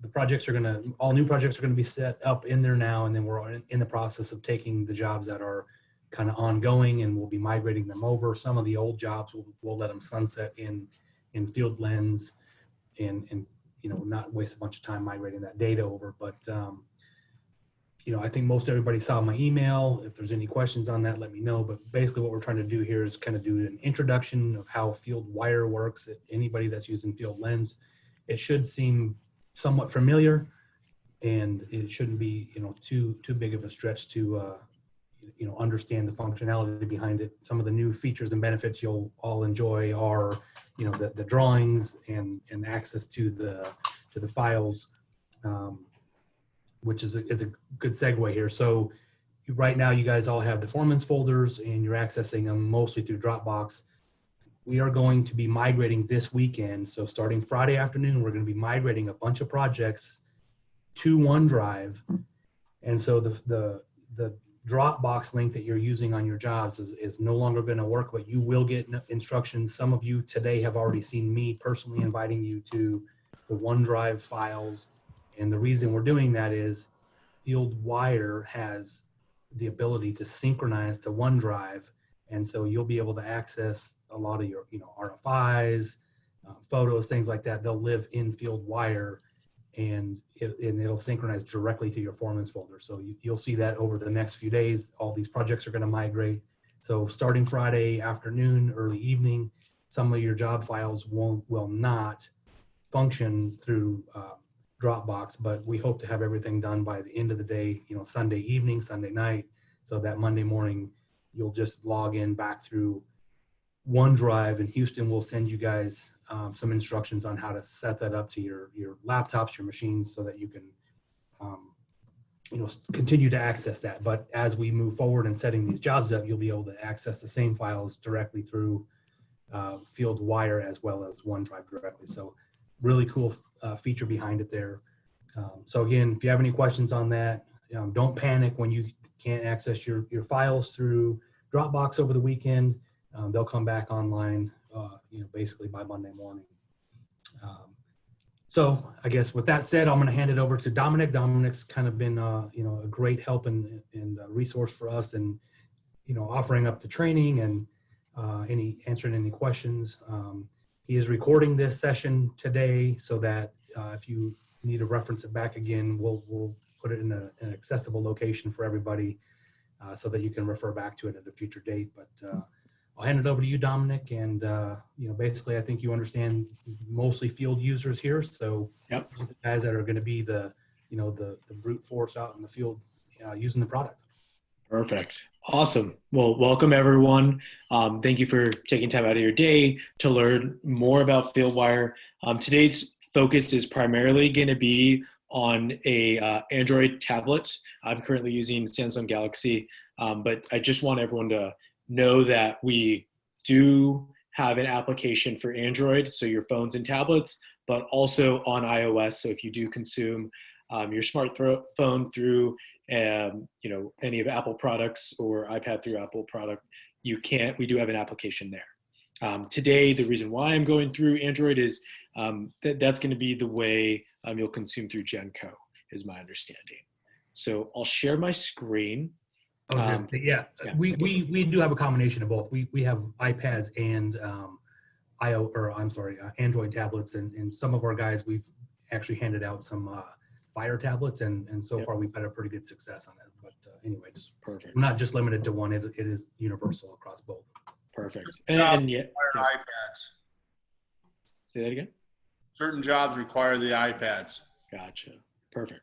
all new projects are going to be set up in there now, and then we're in the process of taking the jobs that are kind of ongoing, and we'll be migrating them over. Some of the old jobs we'll let them sunset in Field Lens, and not waste a bunch of time migrating that data over. But I think most everybody saw my email. If there's any questions on that, let me know. But basically what we're trying to do here is kind of do an introduction of how Fieldwire works. Anybody that's using Field Lens, it should seem somewhat familiar, and it shouldn't be too big of a stretch to understand the functionality behind it. Some of the new features and benefits you'll all enjoy are the drawings and access to the files, which is a good segue here. So right now you guys all have the Foreman's folders and you're accessing them mostly through Dropbox. We are going to be migrating this weekend. So starting Friday afternoon, we're going to be migrating a bunch of projects to OneDrive. And so the Dropbox link that you're using on your jobs is no longer going to work, but you will get instructions. Some of you today have already seen me personally inviting you to the OneDrive files. And the reason we're doing that is Fieldwire has the ability to synchronize to OneDrive. And so you'll be able to access a lot of your, RFIs, photos, things like that. They'll live in Fieldwire, and it'll synchronize directly to your Foreman's folder. So you'll see that over the next few days. All these projects are going to migrate. So starting Friday afternoon, early evening, some of your job files will not function through Dropbox, but we hope to have everything done by the end of the day, Sunday evening, Sunday night, so that Monday morning you'll just log in back through OneDrive, and Houston will send you guys some instructions on how to set that up to your laptops, your machines, so that you can continue to access that. But as we move forward and setting these jobs up, you'll be able to access the same files directly through Fieldwire as well as OneDrive directly. So really cool feature behind it there. So again, if you have any questions on that, don't panic when you can't access your files through Dropbox over the weekend. They'll come back online, basically by Monday morning. So I guess with that said, I'm going to hand it over to Dominic. Dominic's kind of been, a great help and resource for us, and offering up the training and answering any questions. He is recording this session today, so that if you need to reference it back again, we'll put it in an accessible location for everybody, so that you can refer back to it at a future date. But I'll hand it over to you, Dominic. And basically, I think you understand mostly field users here. So yep. The guys that are going to be the brute force out in the field using the product. Perfect. Awesome. Well, welcome everyone. Thank you for taking time out of your day to learn more about Fieldwire. Today's focus is primarily going to be on a Android tablet. I'm currently using Samsung Galaxy, but I just want everyone to know that we do have an application for Android, so your phones and tablets, but also on iOS. So if you do consume your smartphone through any of Apple products or iPad through Apple product, we do have an application there. Today, the reason why I'm going through Android is that's going to be the way you'll consume through Jenco, is my understanding. So I'll share my screen. Yeah, we do have a combination of both. We have iPads and Android tablets, and some of our guys, we've actually handed out some Fire tablets, and so far we've had a pretty good success on that. But anyway, just perfect. We're not just limited to one; it is universal across both. Perfect. And iPads. Say that again. Certain jobs require the iPads. Gotcha. Perfect.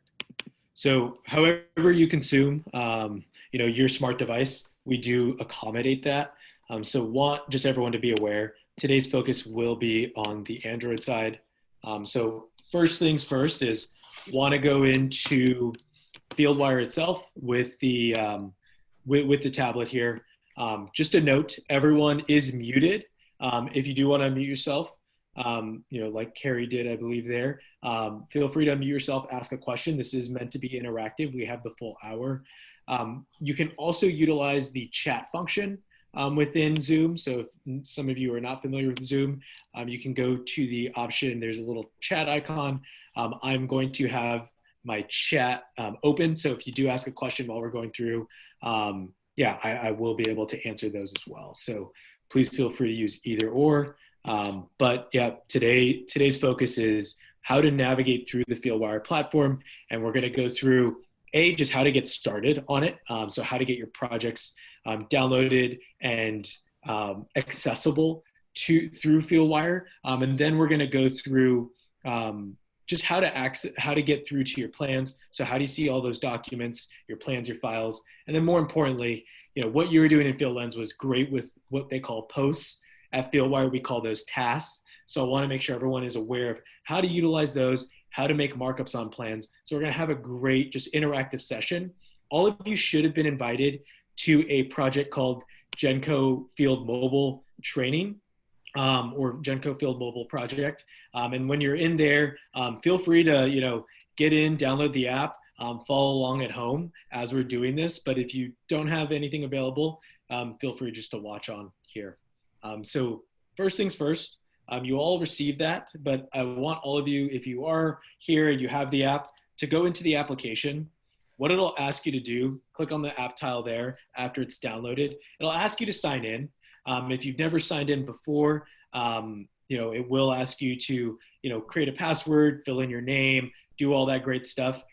So, however you consume, your smart device, we do accommodate that. So, want just everyone to be aware. Today's focus will be on the Android side. So, first things first is want to go into Fieldwire itself with the tablet here. Just a note, everyone is muted. If you do want to unmute yourself, like Carrie did, I believe there, feel free to unmute yourself, ask a question. This is meant to be interactive. We have the full hour. You can also utilize the chat function within Zoom. So if some of you are not familiar with Zoom, you can go to the option. There's a little chat icon. I'm going to have my chat open. So if you do ask a question while we're going through, yeah, I will be able to answer those as well. So please feel free to use either or. But yeah, today's focus is how to navigate through the Fieldwire platform. And we're going to go through just how to get started on it. So how to get your projects downloaded and accessible through Fieldwire. And then we're going to go through just how to get through to your plans. So how do you see all those documents, your plans, your files, and then more importantly, what you were doing in FieldLens was great with what they call posts. At Fieldwire, we call those tasks. So I want to make sure everyone is aware of how to utilize those, how to make markups on plans. So we're going to have a great, just interactive session. All of you should have been invited to a project called Jenco Field Mobile Training. Or Jenco Field Mobile Project. And when you're in there, feel free to, get in, download the app, follow along at home as we're doing this. But if you don't have anything available, feel free just to watch on here. So first things first, you all received that, but I want all of you, if you are here and you have the app, to go into the application. What it'll ask you to do, click on the app tile there after it's downloaded. It'll ask you to sign in. If you've never signed in before, it will ask you to, create a password, fill in your name, do all that great stuff.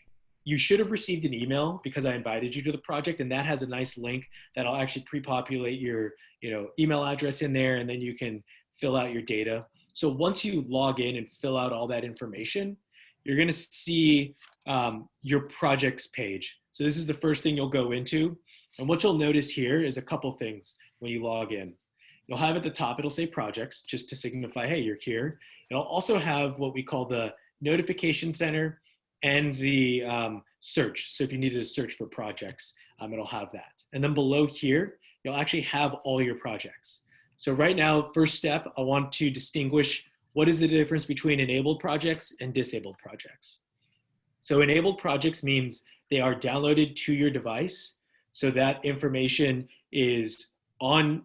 You should have received an email because I invited you to the project, and that has a nice link that'll actually pre-populate your, email address in there, and then you can fill out your data. So once you log in and fill out all that information, you're going to see your projects page. So this is the first thing you'll go into. And what you'll notice here is a couple things when you log in. You'll have at the top, it'll say projects just to signify, hey, you're here. It'll also have what we call the notification center and the search. So if you needed to search for projects, it'll have that. And then below here, you'll actually have all your projects. So right now, first step, I want to distinguish what is the difference between enabled projects and disabled projects. So enabled projects means they are downloaded to your device. So that information is on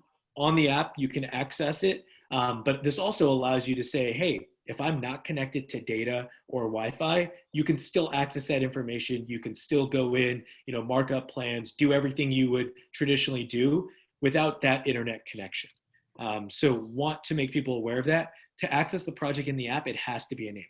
the app, you can access it. But this also allows you to say, hey, if I'm not connected to data or Wi-Fi, you can still access that information. You can still go in, mark up plans, do everything you would traditionally do without that internet connection. So want to make people aware of that. To access the project in the app, it has to be enabled.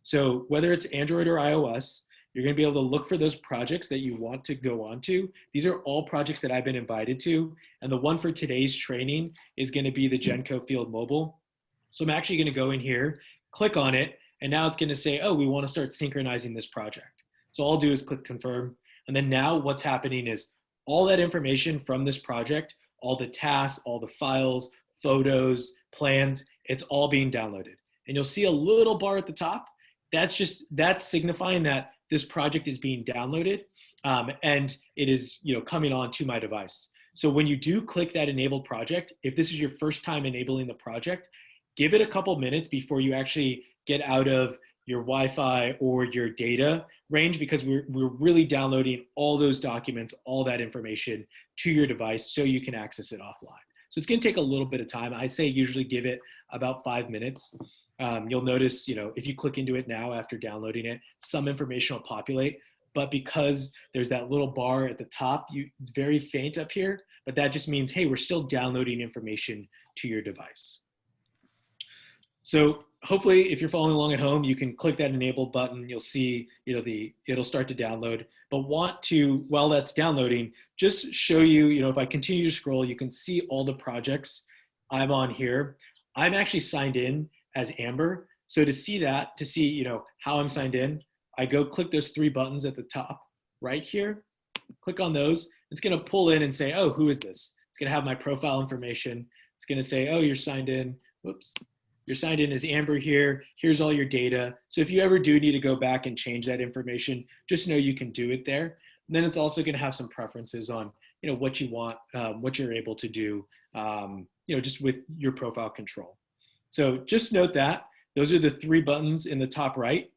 So whether it's Android or iOS, you're going to be able to look for those projects that you want to go on to. These are all projects that I've been invited to. And the one for today's training is going to be the Jenco Field Mobile. So I'm actually going to go in here, click on it, and now it's going to say, oh, we want to start synchronizing this project. So all I'll do is click confirm. And then now what's happening is all that information from this project, all the tasks, all the files, photos, plans, it's all being downloaded. And you'll see a little bar at the top. That's signifying that this project is being downloaded and it is coming on to my device. So when you do click that enabled project, if this is your first time enabling the project, give it a couple minutes before you actually get out of your Wi-Fi or your data range, because we're really downloading all those documents, all that information to your device so you can access it offline. So it's going to take a little bit of time. I say usually give it about 5 minutes. You'll notice, if you click into it now after downloading it, some information will populate, but because there's that little bar at the top, it's very faint up here, but that just means, hey, we're still downloading information to your device. So hopefully if you're following along at home, you can click that enable button. You'll see, it'll start to download, but while that's downloading, just show you, if I continue to scroll, you can see all the projects I'm on here. I'm actually signed in as Amber. So to see how I'm signed in, I go click those 3 buttons at the top right here, click on those. It's going to pull in and say, oh, who is this? It's going to have my profile information. It's going to say, oh, you're signed in. Whoops. You're signed in as Amber here. Here's all your data. So if you ever do need to go back and change that information, just know you can do it there. And then it's also going to have some preferences on, what you want, what you're able to do, just with your profile control. So just note that those are the 3 buttons in the top right.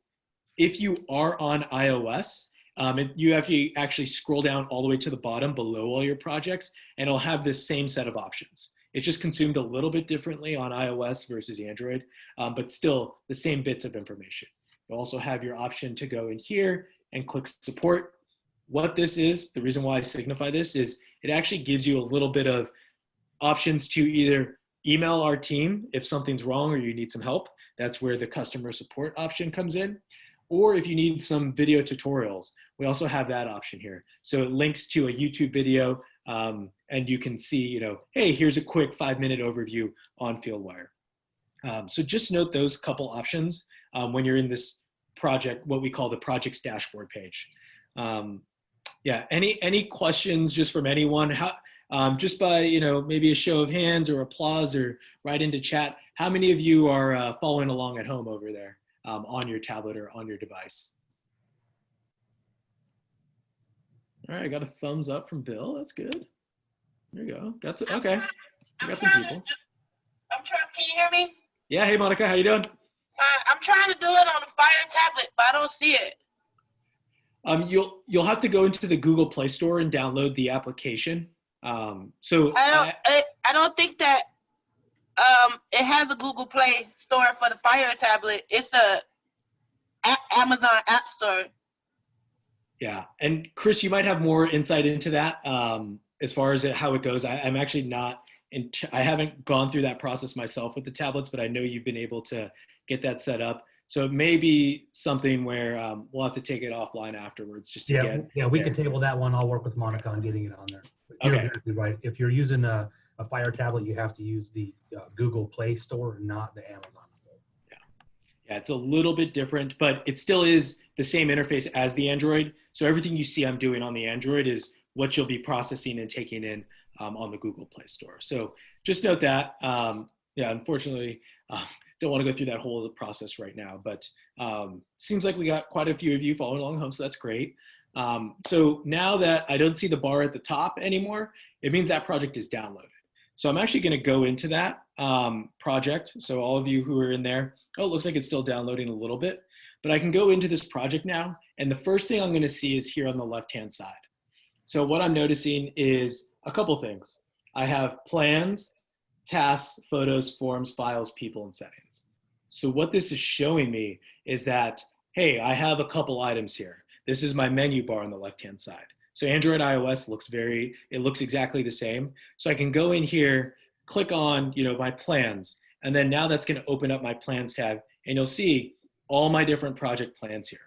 If you are on iOS You have to actually scroll down all the way to the bottom below all your projects, and it'll have this same set of options. It's just consumed a little bit differently on iOS versus Android, but still the same bits of information. You'll also have your option to go in here and click support. What this is, the reason why I signify this is it actually gives you a little bit of options to either email our team if something's wrong or you need some help. That's where the customer support option comes in. Or if you need some video tutorials, we also have that option here. So it links to a YouTube video, and you can see, hey, here's a quick 5-minute overview on Fieldwire. So just note those couple options when you're in this project, what we call the project's dashboard page. Yeah, any questions just from anyone? Just by, maybe a show of hands or applause or right into chat, how many of you are following along at home over there on your tablet or on your device? All right, I got a thumbs up from Bill. That's good. There you go. Okay. We got some people. Can you hear me? Yeah. Hey, Monica, how you doing? I'm trying to do it on the Fire tablet, but I don't see it. You'll have to go into the Google Play Store and download the application. So I don't think that it has a Google Play Store for the Fire tablet. It's the Amazon App Store. Yeah, and Chris, you might have more insight into that as far as how it goes. I'm actually not. I haven't gone through that process myself with the tablets, but I know you've been able to get that set up. So it may be something where we'll have to take it offline afterwards just to get. Yeah, we can table that one. I'll work with Monica on getting it on there. You're exactly right. If you're using a Fire tablet, you have to use the Google Play Store, not the Amazon Store. Yeah, it's a little bit different, but it still is the same interface as the Android. So everything you see I'm doing on the Android is what you'll be processing and taking in on the Google Play Store. So just note that. Yeah, unfortunately, don't want to go through that whole process right now, but seems like we got quite a few of you following along home, so that's great. So now that I don't see the bar at the top anymore, it means that project is downloaded. So I'm actually going to go into that project. So all of you who are in there, it looks like it's still downloading a little bit, but I can go into this project now. And the first thing I'm going to see is here on the left-hand side. So what I'm noticing is a couple things. I have plans, tasks, photos, forms, files, people, and settings. So what this is showing me is that, hey, I have a couple items here. This is my menu bar on the left-hand side. So Android, iOS looks exactly the same. So I can go in here, click on, my plans, and then now that's going to open up my plans tab, and you'll see all my different project plans here.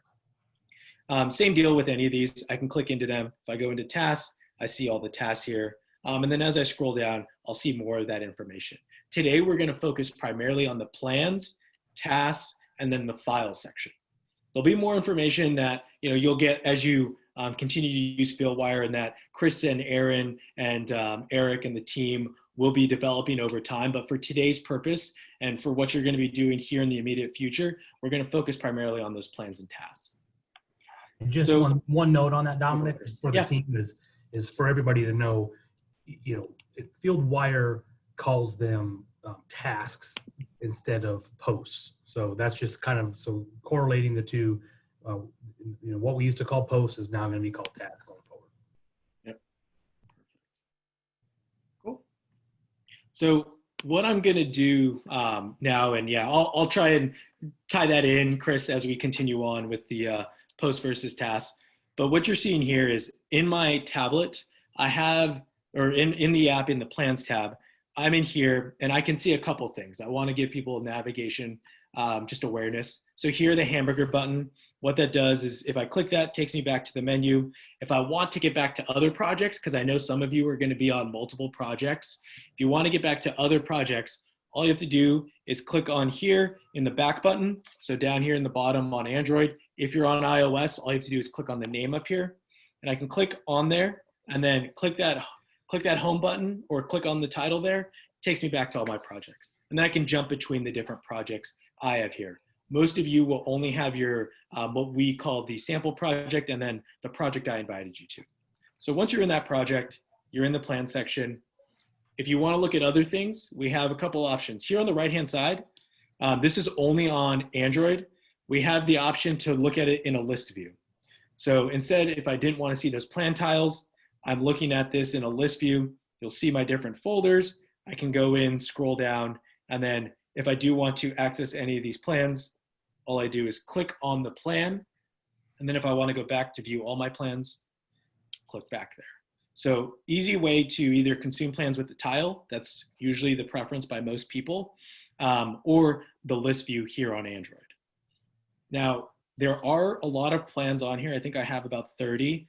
Same deal with any of these. I can click into them. If I go into tasks, I see all the tasks here. And then as I scroll down, I'll see more of that information. Today, we're going to focus primarily on the plans, tasks, and then the file section. There'll be more information that you'll get as you continue to use Fieldwire, and that Chris and Aaron and Eric and the team will be developing over time. But for today's purpose and for what you're going to be doing here in the immediate future, we're going to focus primarily on those plans and tasks. And just one note on that, Dominic, for the team is for everybody to know, Fieldwire calls them tasks instead of posts. So that's just kind of correlating the two. What we used to call posts is now going to be called tasks going forward. Yep. Cool. So what I'm going to do now, and I'll try and tie that in, Chris, as we continue on with the post versus tasks. But what you're seeing here is in my tablet, I have, or in the app, in the plans tab, I'm in here and I can see a couple things. I want to give people navigation, just awareness. So here, the hamburger button, what that does is if I click that, it takes me back to the menu. If I want to get back to other projects, because I know some of you are going to be on multiple projects, if you want to get back to other projects, all you have to do is click on here in the back button. So down here in the bottom on Android, if you're on iOS, all you have to do is click on the name up here, and I can click on there and then click that home button or click on the title there. It takes me back to all my projects. And then I can jump between the different projects I have here. Most of you will only have your, what we call the sample project and then the project I invited you to. So once you're in that project, you're in the plan section. If you want to look at other things, we have a couple options. Here on the right-hand side, this is only on Android. We have the option to look at it in a list view. So instead, if I didn't want to see those plan tiles, I'm looking at this in a list view. You'll see my different folders. I can go in, scroll down, and then if I do want to access any of these plans, all I do is click on the plan. And then if I want to go back to view all my plans, click back there. So easy way to either consume plans with the tile, that's usually the preference by most people, or the list view here on Android. Now, there are a lot of plans on here. I think I have about 30.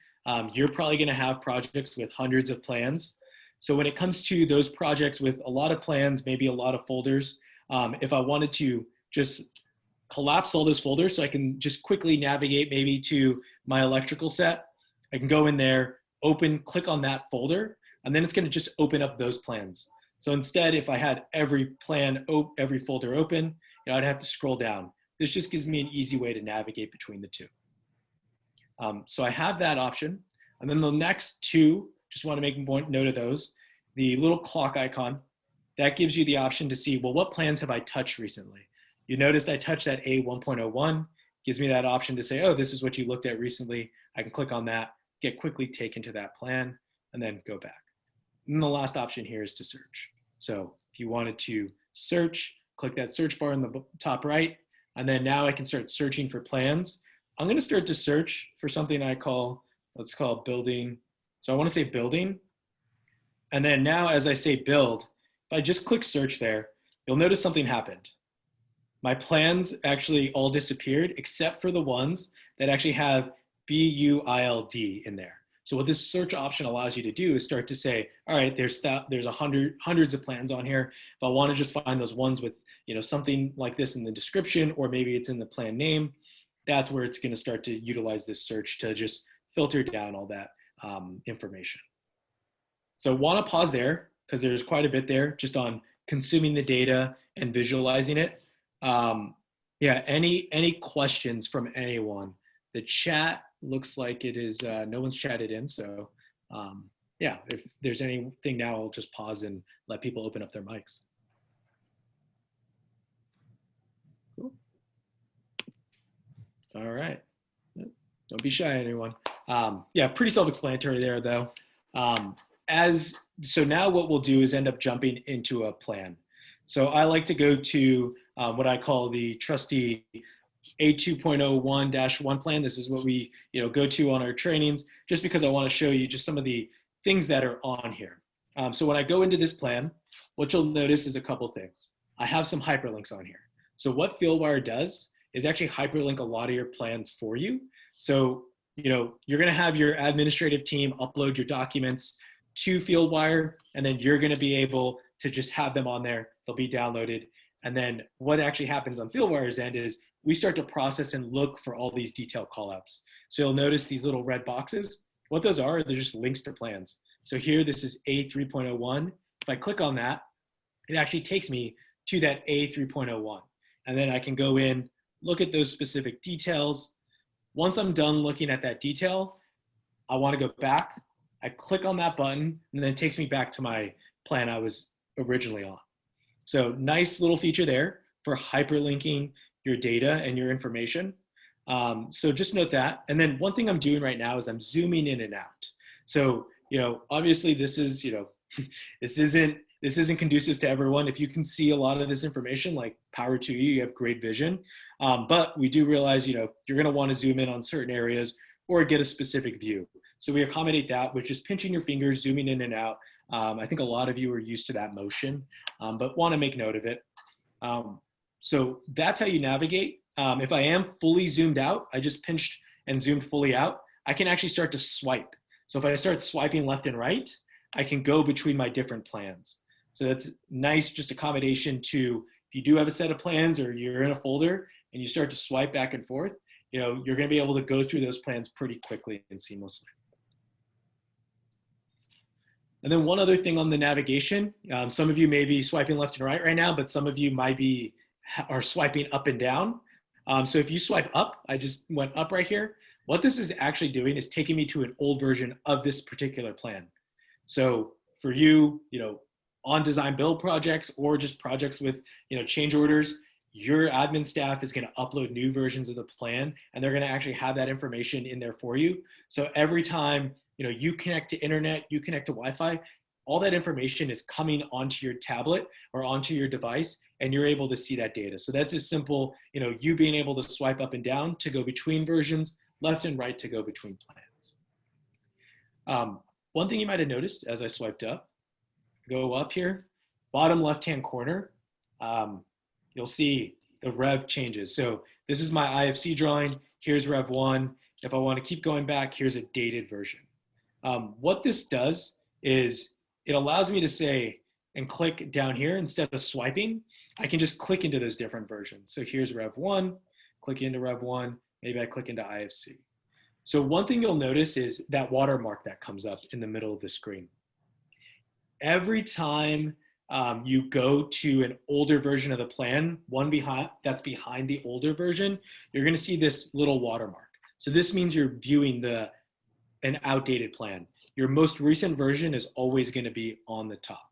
You're probably going to have projects with hundreds of plans. So when it comes to those projects with a lot of plans, maybe a lot of folders, if I wanted to just collapse all those folders so I can just quickly navigate maybe to my electrical set, I can go in there, click on that folder, and then it's going to just open up those plans. So instead, if I had every every folder open, I'd have to scroll down. This just gives me an easy way to navigate between the two. So I have that option. And then the next two, just want to make note of those. The little clock icon, that gives you the option to see, well, what plans have I touched recently? You noticed I touched that A1.01, gives me that option to say, oh, this is what you looked at recently. I can click on that, get quickly taken to that plan, and then go back. And the last option here is to search. So if you wanted to search, click that search bar in the top right, and then now I can start searching for plans. I'm going to start to search for something let's call building. So I want to say building. And then now as I say build, if I just click search there, you'll notice something happened. My plans actually all disappeared except for the ones that actually have BUILD in there. So what this search option allows you to do is start to say, all right, there's hundreds of plans on here. If I want to just find those ones with something like this in the description, or maybe it's in the plan name, that's where it's going to start to utilize this search to just filter down all that information. So I want to pause there because there's quite a bit there just on consuming the data and visualizing it. Yeah, any questions from anyone? The chat looks like it is, no one's chatted in. So yeah, if there's anything now, I'll just pause and let people open up their mics. Cool. All right. Don't be shy, anyone. Yeah, pretty self-explanatory there, though. So now what we'll do is end up jumping into a plan. So I like to go to what I call the trusty A2.01-1 plan. This is what we go to on our trainings, just because I want to show you just some of the things that are on here. So when I go into this plan, what you'll notice is a couple things. I have some hyperlinks on here. So what Fieldwire does is actually hyperlink a lot of your plans for you. So you're going to have your administrative team upload your documents to Fieldwire, and then you're going to be able to just have them on there. They'll be downloaded. And then what actually happens on Fieldwire's end is we start to process and look for all these detailed callouts. So you'll notice these little red boxes. What those are, they're just links to plans. So here, this is A3.01. If I click on that, it actually takes me to that A3.01. And then I can go in, look at those specific details. Once I'm done looking at that detail, I want to go back. I click on that button, and then it takes me back to my plan I was originally on. So nice little feature there for hyperlinking your data and your information. So just note that. And then one thing I'm doing right now is I'm zooming in and out. So, obviously this is, this isn't conducive to everyone. If you can see a lot of this information, like power to you, you have great vision. But we do realize, you're going to want to zoom in on certain areas or get a specific view. So we accommodate that with just pinching your fingers, zooming in and out. I think a lot of you are used to that motion, but want to make note of it. So that's how you navigate. If I am fully zoomed out, I just pinched and zoomed fully out, I can actually start to swipe. So if I start swiping left and right, I can go between my different plans. So that's nice, just accommodation to, if you do have a set of plans or you're in a folder and you start to swipe back and forth, you're going to be able to go through those plans pretty quickly and seamlessly. And then one other thing on the navigation, some of you may be swiping left and right now, but some of you are swiping up and down. So if you swipe up, I just went up right here. What this is actually doing is taking me to an old version of this particular plan. So for you, on design build projects or just projects with, change orders, your admin staff is going to upload new versions of the plan, and they're going to actually have that information in there for you. So every time, you connect to internet, you connect to Wi-Fi, all that information is coming onto your tablet or onto your device, and you're able to see that data. So that's as simple, you being able to swipe up and down to go between versions, left and right to go between plans. One thing you might have noticed as I swiped up, go up here, bottom left-hand corner, you'll see the rev changes. So this is my IFC drawing. Here's Rev 1. If I want to keep going back, here's a dated version. What this does is it allows me to say and click down here instead of swiping. I can just click into those different versions. So here's Rev 1, click into Rev 1, maybe I click into IFC. So one thing you'll notice is that watermark that comes up in the middle of the screen. Every time you go to an older version of the plan, that's behind the older version, you're going to see this little watermark. So this means you're viewing an outdated plan. Your most recent version is always going to be on the top.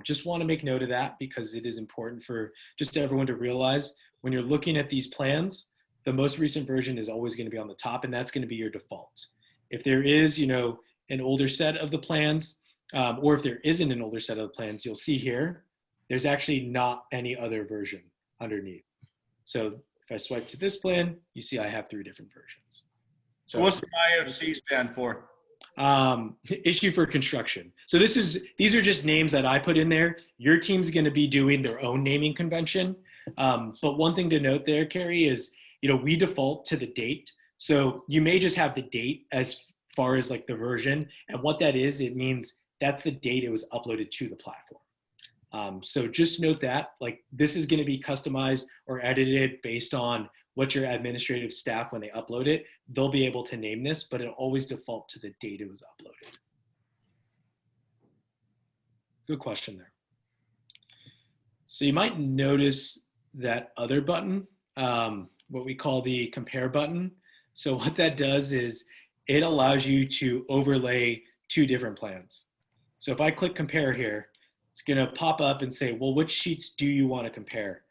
Just want to make note of that because it is important for just everyone to realize when you're looking at these plans, the most recent version is always going to be on the top, and that's going to be your default. If there is, an older set of the plans, or if there isn't an older set of the plans, you'll see here, there's actually not any other version underneath. So if I swipe to this plan, you see I have 3 different versions. So what's the IFC stand for? Issue for construction. So these are just names that I put in there. Your team's going to be doing their own naming convention. But one thing to note there, Carrie, is, we default to the date. So you may just have the date as far as like the version. And what that is, it means that's the date it was uploaded to the platform. So just note that, like, this is going to be customized or edited based on what your administrative staff, when they upload it, they'll be able to name this, but it'll always default to the date it was uploaded. Good question there. So you might notice that other button, what we call the compare button. So what that does is it allows you to overlay 2 different plans. So if I click compare here, it's going to pop up and say, well, which sheets do you want to compare?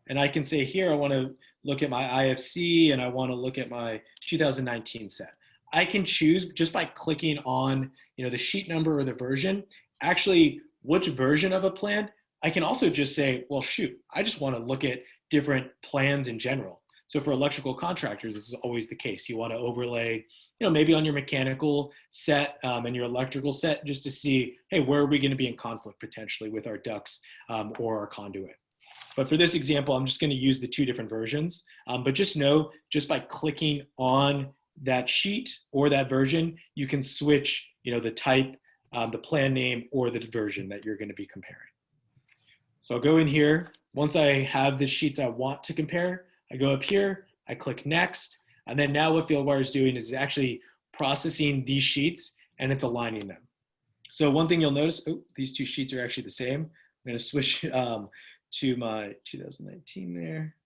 And I can say here, I want to look at my IFC and I want to look at my 2019 set. I can choose just by clicking on, the sheet number or the version, actually which version of a plan. I can also just say, well, shoot, I just want to look at different plans in general. So for electrical contractors, this is always the case. You want to overlay, maybe on your mechanical set and your electrical set, just to see, hey, where are we going to be in conflict potentially with our ducts or our conduit? But for this example, I'm just going to use the 2 different versions. But just know, just by clicking on that sheet or that version, you can switch, the type, the plan name, or the version that you're going to be comparing. So I'll go in here. Once I have the sheets I want to compare, I go up here, I click next. And then now what Fieldwire is doing is actually processing these sheets and it's aligning them. So one thing you'll notice, these 2 sheets are actually the same. I'm going to switch to my 2019 there.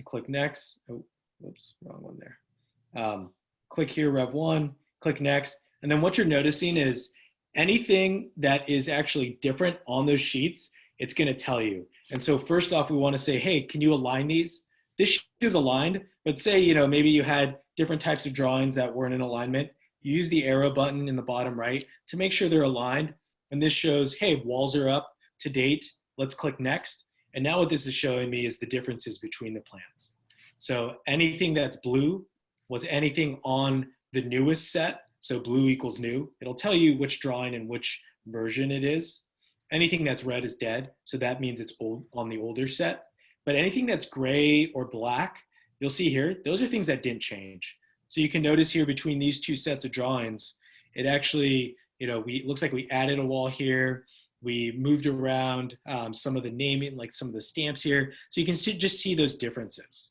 Click next. Oh, whoops, wrong one there. Click here, Rev 1, click next. And then what you're noticing is anything that is actually different on those sheets, it's going to tell you. And so first off, we want to say, hey, can you align these? This sheet is aligned, but say, maybe you had different types of drawings that weren't in alignment. You use the arrow button in the bottom right to make sure they're aligned. And this shows, hey, walls are up to date. Let's click next. And now what this is showing me is the differences between the plans. So anything that's blue was anything on the newest set. So blue equals new. It'll tell you which drawing and which version it is. Anything that's red is dead. So that means it's old on the older set. But anything that's gray or black, you'll see here, those are things that didn't change. So you can notice here between these 2 sets of drawings, it actually, it looks like we added a wall here. We moved around some of the naming, like some of the stamps here. So you can just see those differences.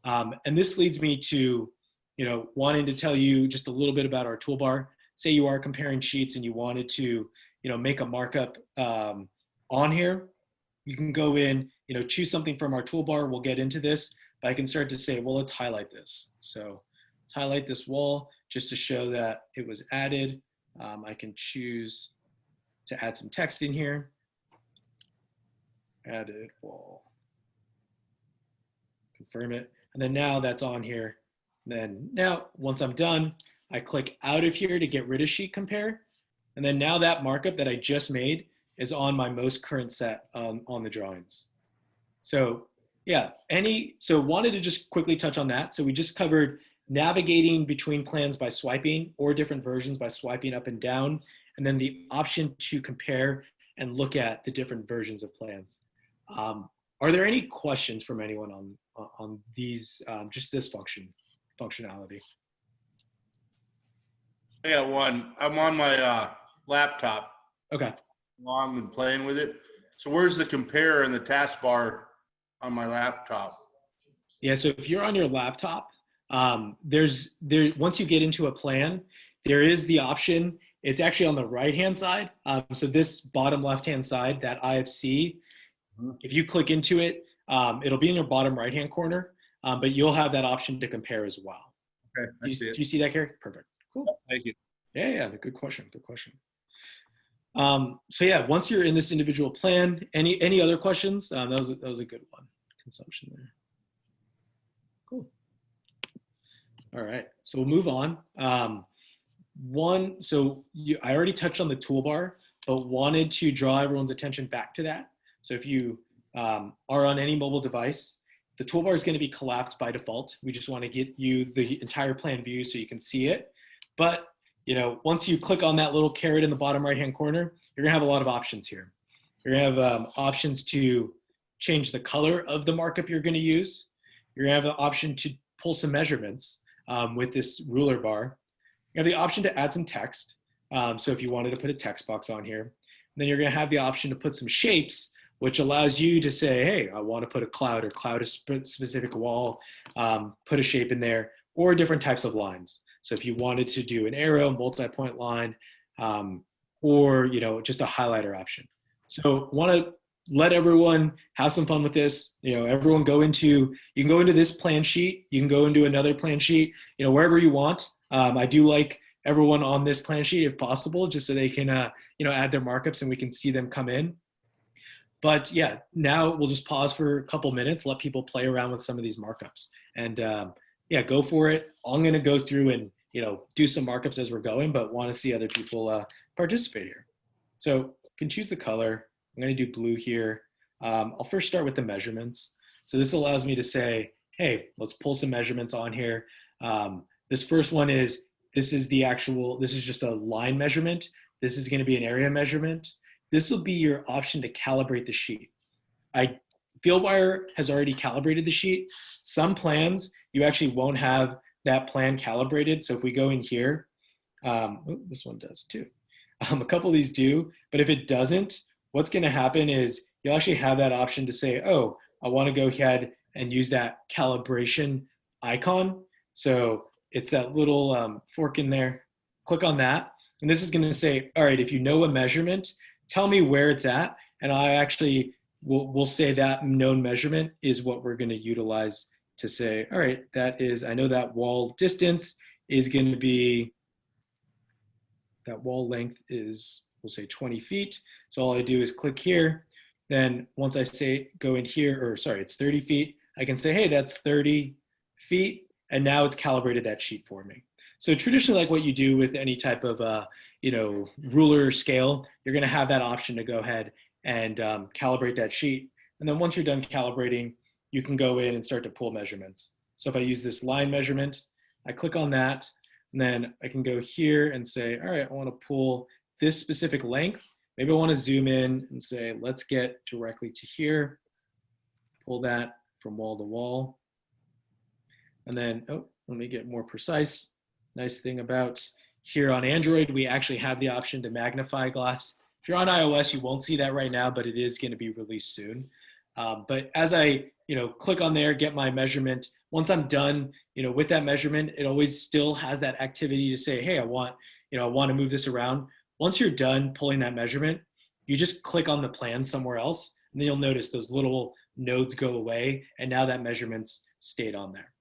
And this leads me to, wanting to tell you just a little bit about our toolbar. Say you are comparing sheets and you wanted to, make a markup on here. You can go in, choose something from our toolbar. We'll get into this, but I can start to say, well, let's highlight this. So let's highlight this wall just to show that it was added. I can choose to add some text in here. Added wall. confirm it. And then now that's on here. And then now, once I'm done, I click out of here to get rid of sheet compare. And then now that markup that I just made is on my most current set on the drawings. So yeah, so wanted to just quickly touch on that. So we just covered navigating between plans by swiping or different versions by swiping up and down, and then the option to compare and look at the different versions of plans. Are there any questions from anyone on these, just this functionality? I got one. I'm on my laptop. Okay. Long and playing with it. So where's the compare in the taskbar on my laptop? Yeah, so if you're on your laptop, once you get into a plan, there is the option. It's actually on the right-hand side. So this bottom left-hand side, that IFC, if you click into it, it'll be in your bottom right-hand corner, but you'll have that option to compare as well. Okay, I see it. Do you see that, Gary? Perfect. Cool. Thank you. Yeah, good question. Good question. So yeah, once you're in this individual plan, any other questions? That was a good one. Consumption there. Cool. All right, so we'll move on. I already touched on the toolbar, but wanted to draw everyone's attention back to that. So if you are on any mobile device, the toolbar is going to be collapsed by default. We just want to get you the entire plan view so you can see it. But once you click on that little caret in the bottom right-hand corner, you're gonna have a lot of options here. You're gonna have options to change the color of the markup you're gonna use. You're gonna have the option to pull some measurements with this ruler bar. You have the option to add some text. So if you wanted to put a text box on here, then you're gonna have the option to put some shapes, which allows you to say, hey, I wanna put a cloud or cloud a specific wall, put a shape in there, or different types of lines. So if you wanted to do an arrow, multi-point line, or just a highlighter option. So want to let everyone have some fun with this. Everyone you can go into this plan sheet, you can go into another plan sheet, wherever you want. I do like everyone on this plan sheet if possible, just so they can add their markups and we can see them come in. But yeah, now we'll just pause for a couple minutes, let people play around with some of these markups. And yeah, go for it. I'm going to go through and, do some markups as we're going, but want to see other people participate here. So you can choose the color. I'm going to do blue here. I'll first start with the measurements. So this allows me to say, hey, let's pull some measurements on here. This first one is, this is just a line measurement. This is going to be an area measurement. This will be your option to calibrate the sheet. Fieldwire has already calibrated the sheet. Some plans, you actually won't have that plan calibrated. So if we go in here, this one does too. A couple of these do, but if it doesn't, what's gonna happen is you'll actually have that option to say, oh, I wanna go ahead and use that calibration icon. So it's that little fork in there. Click on that. And this is gonna say, all right, if you know a measurement, tell me where it's at. And I actually we'll say that known measurement is what we're going to utilize to say, all right, I know that wall distance is going to be, that wall length is, we'll say 20 feet. So all I do is click here. Then once I say go in here, it's 30 feet, I can say, hey, that's 30 feet. And now it's calibrated that sheet for me. So traditionally, like what you do with any type of, ruler scale, you're going to have that option to go ahead and calibrate that sheet. And then once you're done calibrating, you can go in and start to pull measurements. So if I use this line measurement, I click on that, and then I can go here and say, all right, I want to pull this specific length. Maybe I want to zoom in and say, let's get directly to here, pull that from wall to wall. And then, let me get more precise. Nice thing about here on Android, we actually have the option to magnify glass. If you're on iOS, you won't see that right now, but it is going to be released soon. But as I, click on there, get my measurement, once I'm done, with that measurement, it always still has that activity to say, hey, I want to move this around. Once you're done pulling that measurement, you just click on the plan somewhere else, and then you'll notice those little nodes go away, and now that measurement's stayed on there.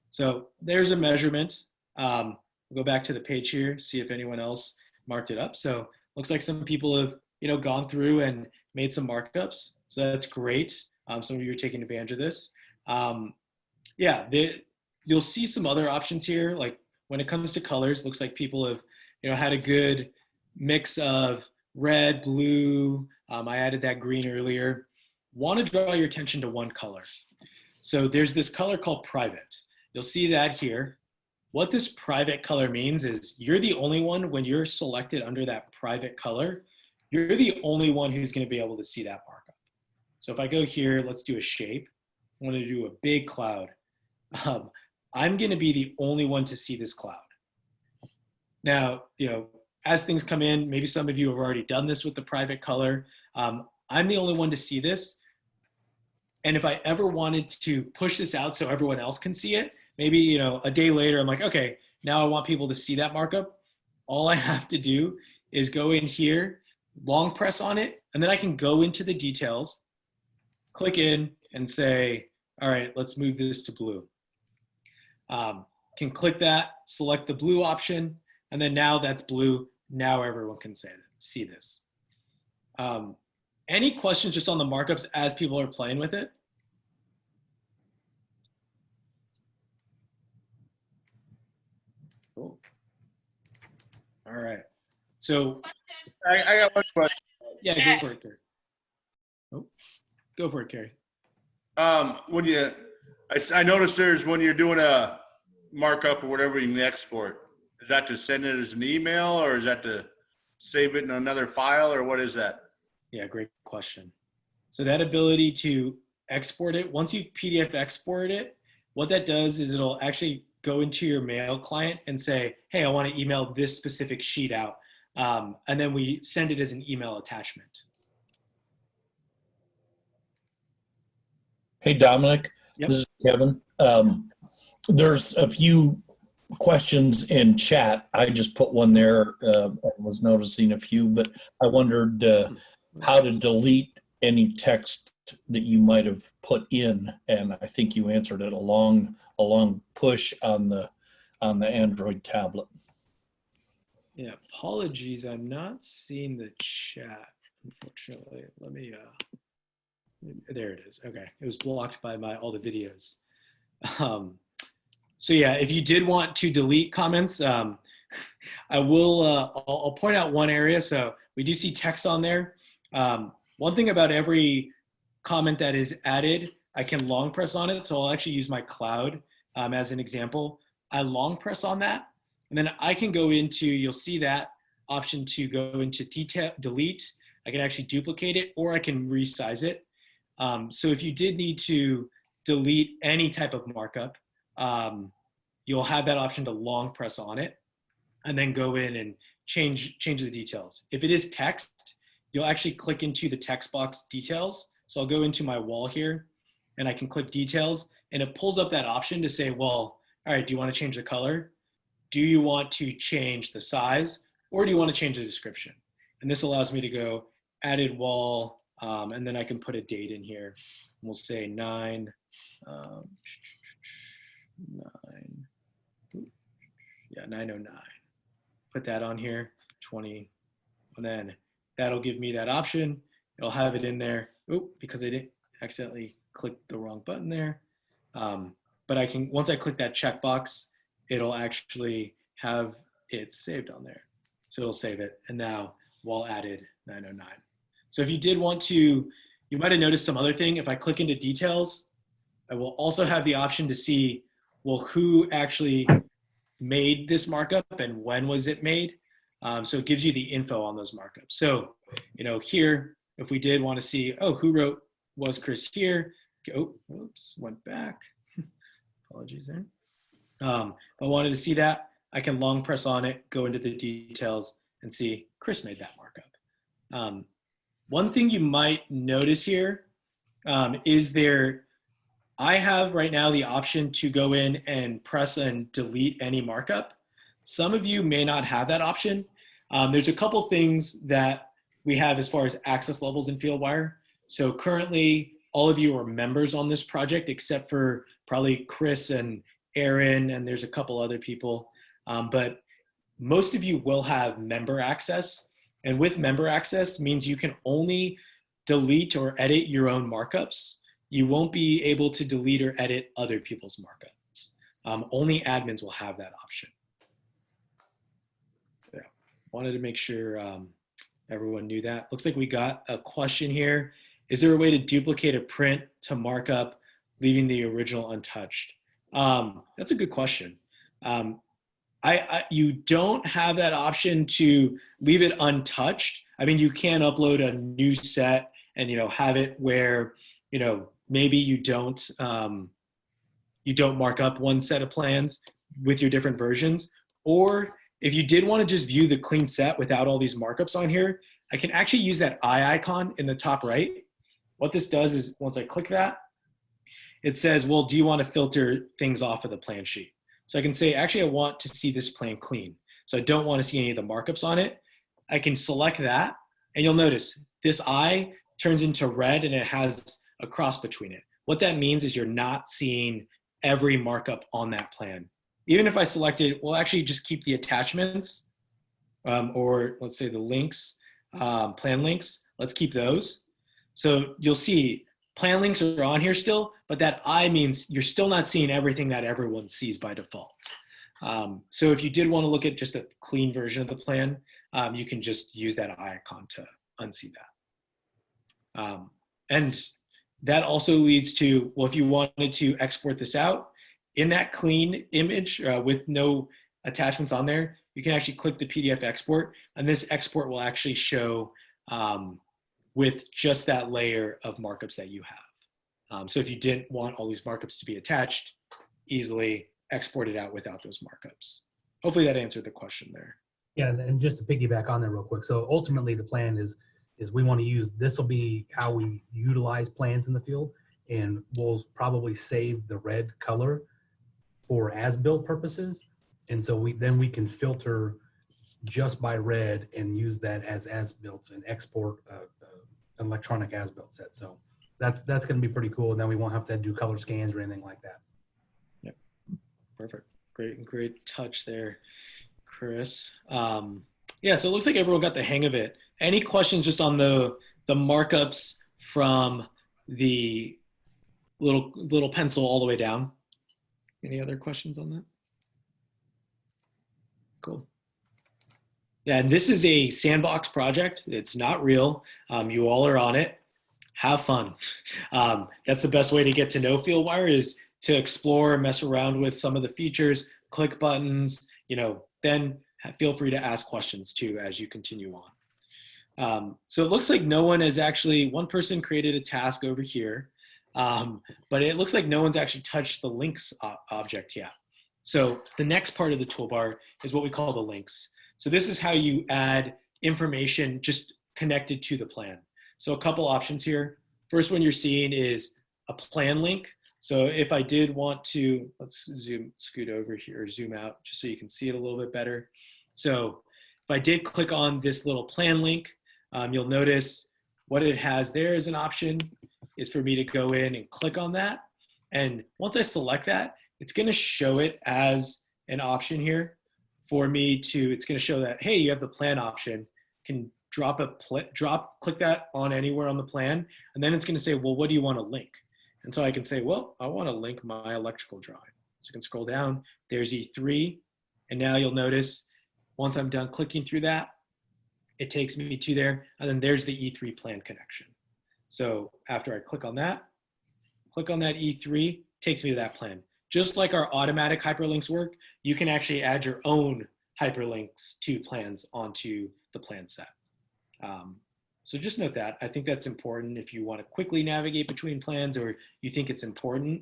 So there's a measurement. We'll go back to the page here, see if anyone else marked it up. So looks like some people have, gone through and made some markups. So that's great. Some of you are taking advantage of this. Yeah, you'll see some other options here. Like when it comes to colors, looks like people have, had a good mix of red, blue. I added that green earlier. Want to draw your attention to one color. So there's this color called private. You'll see that here. What this private color means is you're the only one, when you're selected under that private color, you're the only one who's going to be able to see that markup. So if I go here, let's do a shape. I want to do a big cloud. I'm going to be the only one to see this cloud. Now, as things come in, maybe some of you have already done this with the private color. I'm the only one to see this. And if I ever wanted to push this out so everyone else can see it, maybe, a day later, I'm like, okay, now I want people to see that markup. All I have to do is go in here, long press on it, and then I can go into the details, click in and say, all right, let's move this to blue. Can click that, select the blue option, and then now that's blue. Now everyone can see this. Any questions just on the markups as people are playing with it? Cool. All right. So I got one question. yeah, go for it, Carrie. Oh, go for it, Carrie. I noticed when you're doing a markup or whatever you can export, is that to send it as an email or is that to save it in another file or what is that? Yeah, great question. So that ability to export it, once you PDF export it, what that does is it'll actually go into your mail client and say, hey, I want to email this specific sheet out. And then we send it as an email attachment. Hey, Dominic, Yep. This is Kevin. There's a few questions in chat. I just put one there. I was noticing a few, but I wondered how to delete any text that you might have put in, and I think you answered it, a long push on the Android tablet. Yeah, apologies. I'm not seeing the chat, unfortunately. Let me, there it is. Okay, it was blocked by all the videos. So yeah, if you did want to delete comments, I will, I'll point out one area. So we do see text on there. One thing about every comment that is added, I can long press on it. So I'll actually use my cloud as an example. I long press on that, and then I can go into, you'll see that option to go into detail, delete. I can actually duplicate it or I can resize it. So if you did need to delete any type of markup, you'll have that option to long press on it and then go in and change the details. If it is text, you'll actually click into the text box details. So I'll go into my wall here and I can click details and it pulls up that option to say, well, all right, do you want to change the color? Do you want to change the size? Or do you want to change the description? And this allows me to go added wall, and then I can put a date in here. We'll say 9, yeah, 909. Put that on here, 20, and then that'll give me that option. It'll have it in there. Oh, because I didn't accidentally click the wrong button there. But I can, once I click that checkbox, it'll actually have it saved on there. So it'll save it. And now wall added 909. So if you did want to, you might have noticed some other thing. If I click into details, I will also have the option to see, well, who actually made this markup and when was it made? So it gives you the info on those markups. So, here, if we did want to see, oh, who wrote was Chris here? Oh, oops, went back. Apologies there. If I wanted to see that, I can long press on it, go into the details, and see Chris made that markup. One thing you might notice here is I have right now the option to go in and press and delete any markup. Some of you may not have that option. There's a couple things that we have as far as access levels in Fieldwire. So currently, all of you are members on this project, except for probably Chris and Aaron, and there's a couple other people. But most of you will have member access. And with member access means you can only delete or edit your own markups. you won't be able to delete or edit other people's markups. Only admins will have that option. Yeah, wanted to make sure everyone knew that. Looks like we got a question here. Is there a way to duplicate a print to markup, leaving the original untouched? That's a good question. You don't have that option to leave it untouched. I mean, you can upload a new set and, have it where, maybe you don't mark up one set of plans with your different versions. Or if you did want to just view the clean set without all these markups on here, I can actually use that eye icon in the top right. What this does is once I click that, it says, well, do you want to filter things off of the plan sheet? So I can say, actually, I want to see this plan clean. So I don't want to see any of the markups on it. I can select that, and you'll notice this eye turns into red and it has a cross between it. What that means is you're not seeing every markup on that plan. Even if I selected, we'll actually just keep the attachments, or let's say the links, plan links, let's keep those. So you'll see plan links are on here still, but that eye means you're still not seeing everything that everyone sees by default. So if you did want to look at just a clean version of the plan, you can just use that eye icon to unsee that. And that also leads to, well, if you wanted to export this out in that clean image with no attachments on there, you can actually click the PDF export, and this export will actually show with just that layer of markups that you have. So if you didn't want all these markups to be attached, easily export it out without those markups. Hopefully that answered the question there. Yeah, and just to piggyback on there real quick. So ultimately the plan is we want to use, this will be how we utilize plans in the field, and we'll probably save the red color for as-built purposes. And so we can filter just by red and use that as-built and export an electronic as-built set. So that's going to be pretty cool. And then we won't have to do color scans or anything like that. Yep. Perfect. Great touch there, Chris. Yeah, so it looks like everyone got the hang of it. Any questions just on the markups from the little pencil all the way down? Any other questions on that? Cool. Yeah, and this is a sandbox project. It's not real. You all are on it. Have fun. That's the best way to get to know Fieldwire, is to explore, mess around with some of the features, click buttons, then feel free to ask questions too as you continue on. So it looks like no one has actually, one person created a task over here, but it looks like no one's actually touched the links object yet. So the next part of the toolbar is what we call the links. So this is how you add information just connected to the plan. So a couple options here. First one you're seeing is a plan link. So if I did want to, let's scoot over here, zoom out just so you can see it a little bit better. So if I did click on this little plan link, you'll notice what it has there as an option is for me to go in and click on that. And once I select that, it's going to show it as an option here for me to, it's going to show that, hey, you have the plan option. Can click that on anywhere on the plan. And then it's going to say, well, what do you want to link? And so I can say, well, I want to link my electrical drawing. So I can scroll down, there's E3. And now you'll notice once I'm done clicking through that, it takes me to there. And then there's the E3 plan connection. So after I click on that E3, takes me to that plan. Just like our automatic hyperlinks work, you can actually add your own hyperlinks to plans onto the plan set. So just note that. I think that's important if you want to quickly navigate between plans or you think it's important.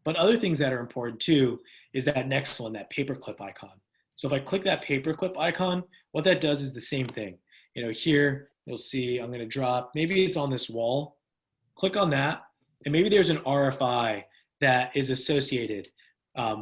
But other things that are important too is that next one, that paperclip icon. So if I click that paperclip icon, what that does is the same thing. Here you'll see I'm going to drop, maybe it's on this wall. Click on that, and maybe there's an RFI that is associated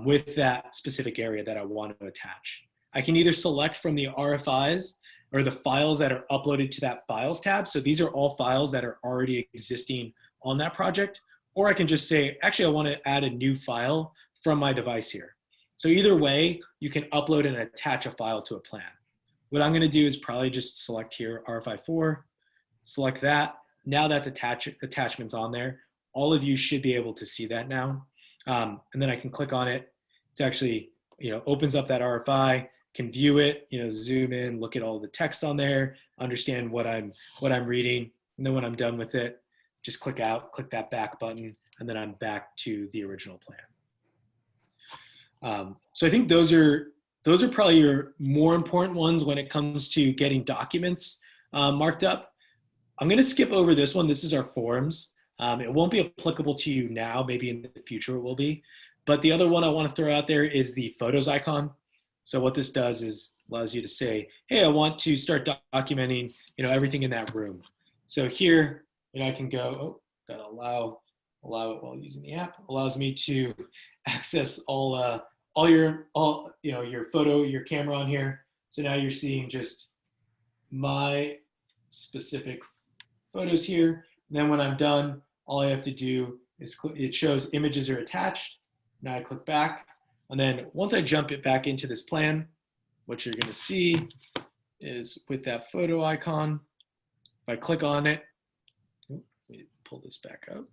with that specific area that I want to attach. I can either select from the RFIs or the files that are uploaded to that files tab. So these are all files that are already existing on that project. Or I can just say, actually, I want to add a new file from my device here. So either way, you can upload and attach a file to a plan. What I'm going to do is probably just select here RFI4, select that. Now that's attachments on there. all of you should be able to see that now. And then I can click on it. It's actually, opens up that RFI, can view it, zoom in, look at all the text on there, understand what I'm reading. And then when I'm done with it, just click out, click that back button, and then I'm back to the original plan. So I think those are probably your more important ones when it comes to getting documents marked up. I'm going to skip over this one. This is our forms. It won't be applicable to you now. Maybe in the future it will be. But the other one I want to throw out there is the photos icon. So what this does is allows you to say, hey, I want to start documenting, everything in that room. So here, I can go, gotta allow it while using the app. Allows me to access all your photo, your camera on here. So now you're seeing just my specific photos here. And then when I'm done, all I have to do is it shows images are attached. Now I click back. And then once I jump it back into this plan, what you're going to see is with that photo icon, if I click on it, let me pull this back up.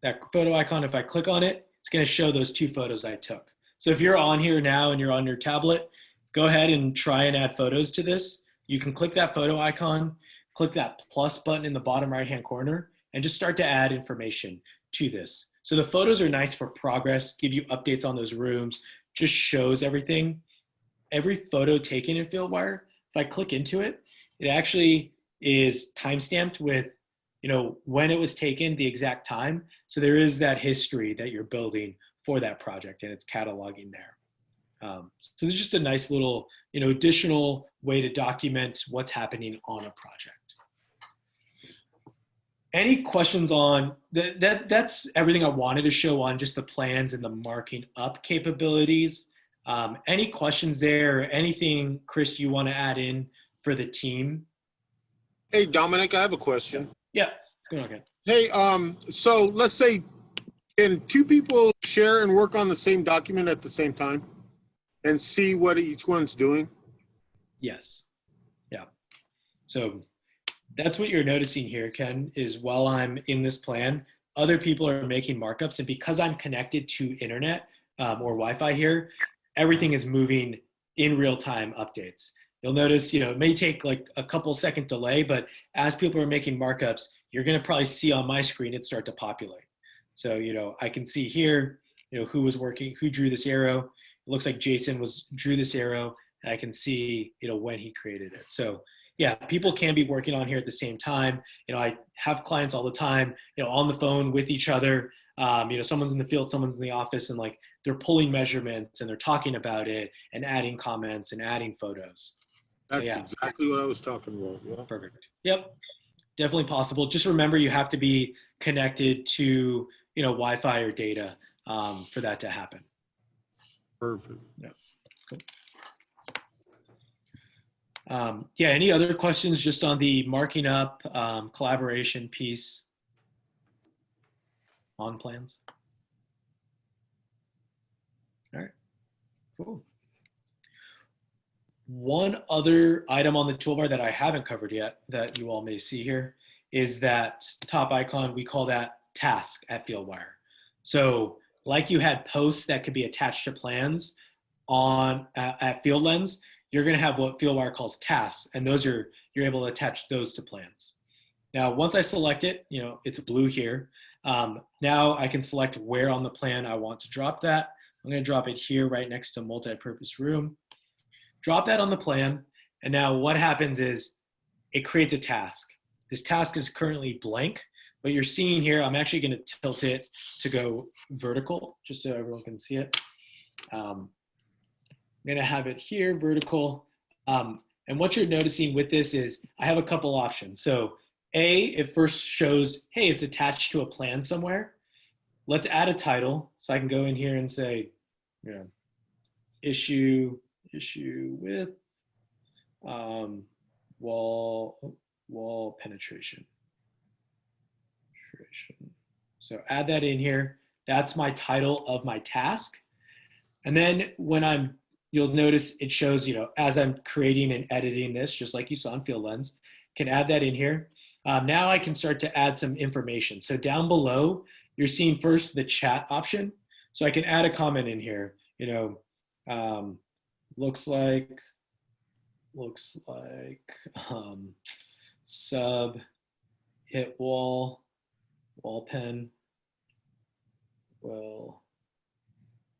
That photo icon, if I click on it, it's going to show those 2 photos I took. So if you're on here now and you're on your tablet, go ahead and try and add photos to this. You can click that photo icon, click that plus button in the bottom right-hand corner, and just start to add information to this. So the photos are nice for progress, give you updates on those rooms, just shows everything. Every photo taken in Fieldwire, if I click into it, it actually is timestamped with, when it was taken, the exact time. So there is that history that you're building for that project, and it's cataloging there. So there's just a nice little, additional way to document what's happening on a project. Any questions on that's everything I wanted to show on just the plans and the marking up capabilities. Any questions there or anything, Chris, you want to add in for the team? Hey, Dominic, I have a question. Yeah, it's going okay. Hey, so let's say, can 2 people share and work on the same document at the same time and see what each one's doing? Yes. Yeah. So that's what you're noticing here, Ken, is while I'm in this plan, other people are making markups. And because I'm connected to internet or Wi-Fi here, everything is moving in real-time updates. You'll notice, it may take like a couple second delay, but as people are making markups, you're going to probably see on my screen it start to populate. So, I can see here, who was working, who drew this arrow. It looks like Jason drew this arrow, and I can see, when he created it. So yeah, people can be working on here at the same time. I have clients all the time, on the phone with each other. Someone's in the field, someone's in the office, and like they're pulling measurements and they're talking about it and adding comments and adding photos. That's so, yeah. Exactly what I was talking about. Yeah. Perfect. Yep. Definitely possible. Just remember, you have to be connected to, Wi-Fi or data for that to happen. Perfect. Yeah. Cool. Any other questions just on the marking up collaboration piece on plans? All right, cool. One other item on the toolbar that I haven't covered yet that you all may see here is that top icon. We call that task at Fieldwire. So like you had posts that could be attached to plans on at FieldLens, you're going to have what Fieldwire calls tasks, and you're able to attach those to plans. Now, once I select it, it's blue here. Now I can select where on the plan I want to drop that. I'm going to drop it here right next to multi-purpose room. Drop that on the plan, and now what happens is it creates a task. This task is currently blank, but you're seeing here, I'm actually going to tilt it to go vertical, just so everyone can see it. I'm going to have it here, vertical. And what you're noticing with this is I have a couple options. So it first shows, hey, it's attached to a plan somewhere. Let's add a title. So I can go in here and say, issue with wall penetration. So add that in here. That's my title of my task. And then when you'll notice it shows, as I'm creating and editing this, just like you saw in FieldLens, can add that in here. Now I can start to add some information. So down below, you're seeing first the chat option. So I can add a comment in here, looks like sub hit wall pen will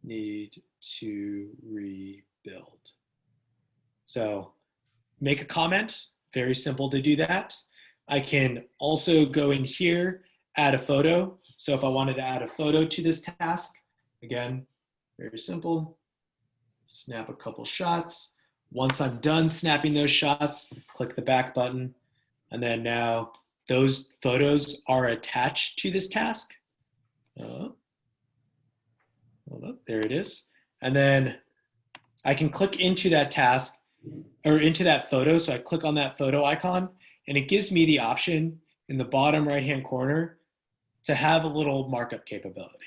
need to rebuild. So make a comment, very simple to do that. I can also go in here, add a photo. So if I wanted to add a photo to this task, again, very simple, snap a couple shots. Once I'm done snapping those shots, click the back button. And then now those photos are attached to this task. Hold up, there it is. And then I can click into that task or into that photo. So I click on that photo icon and it gives me the option in the bottom right-hand corner to have a little markup capability.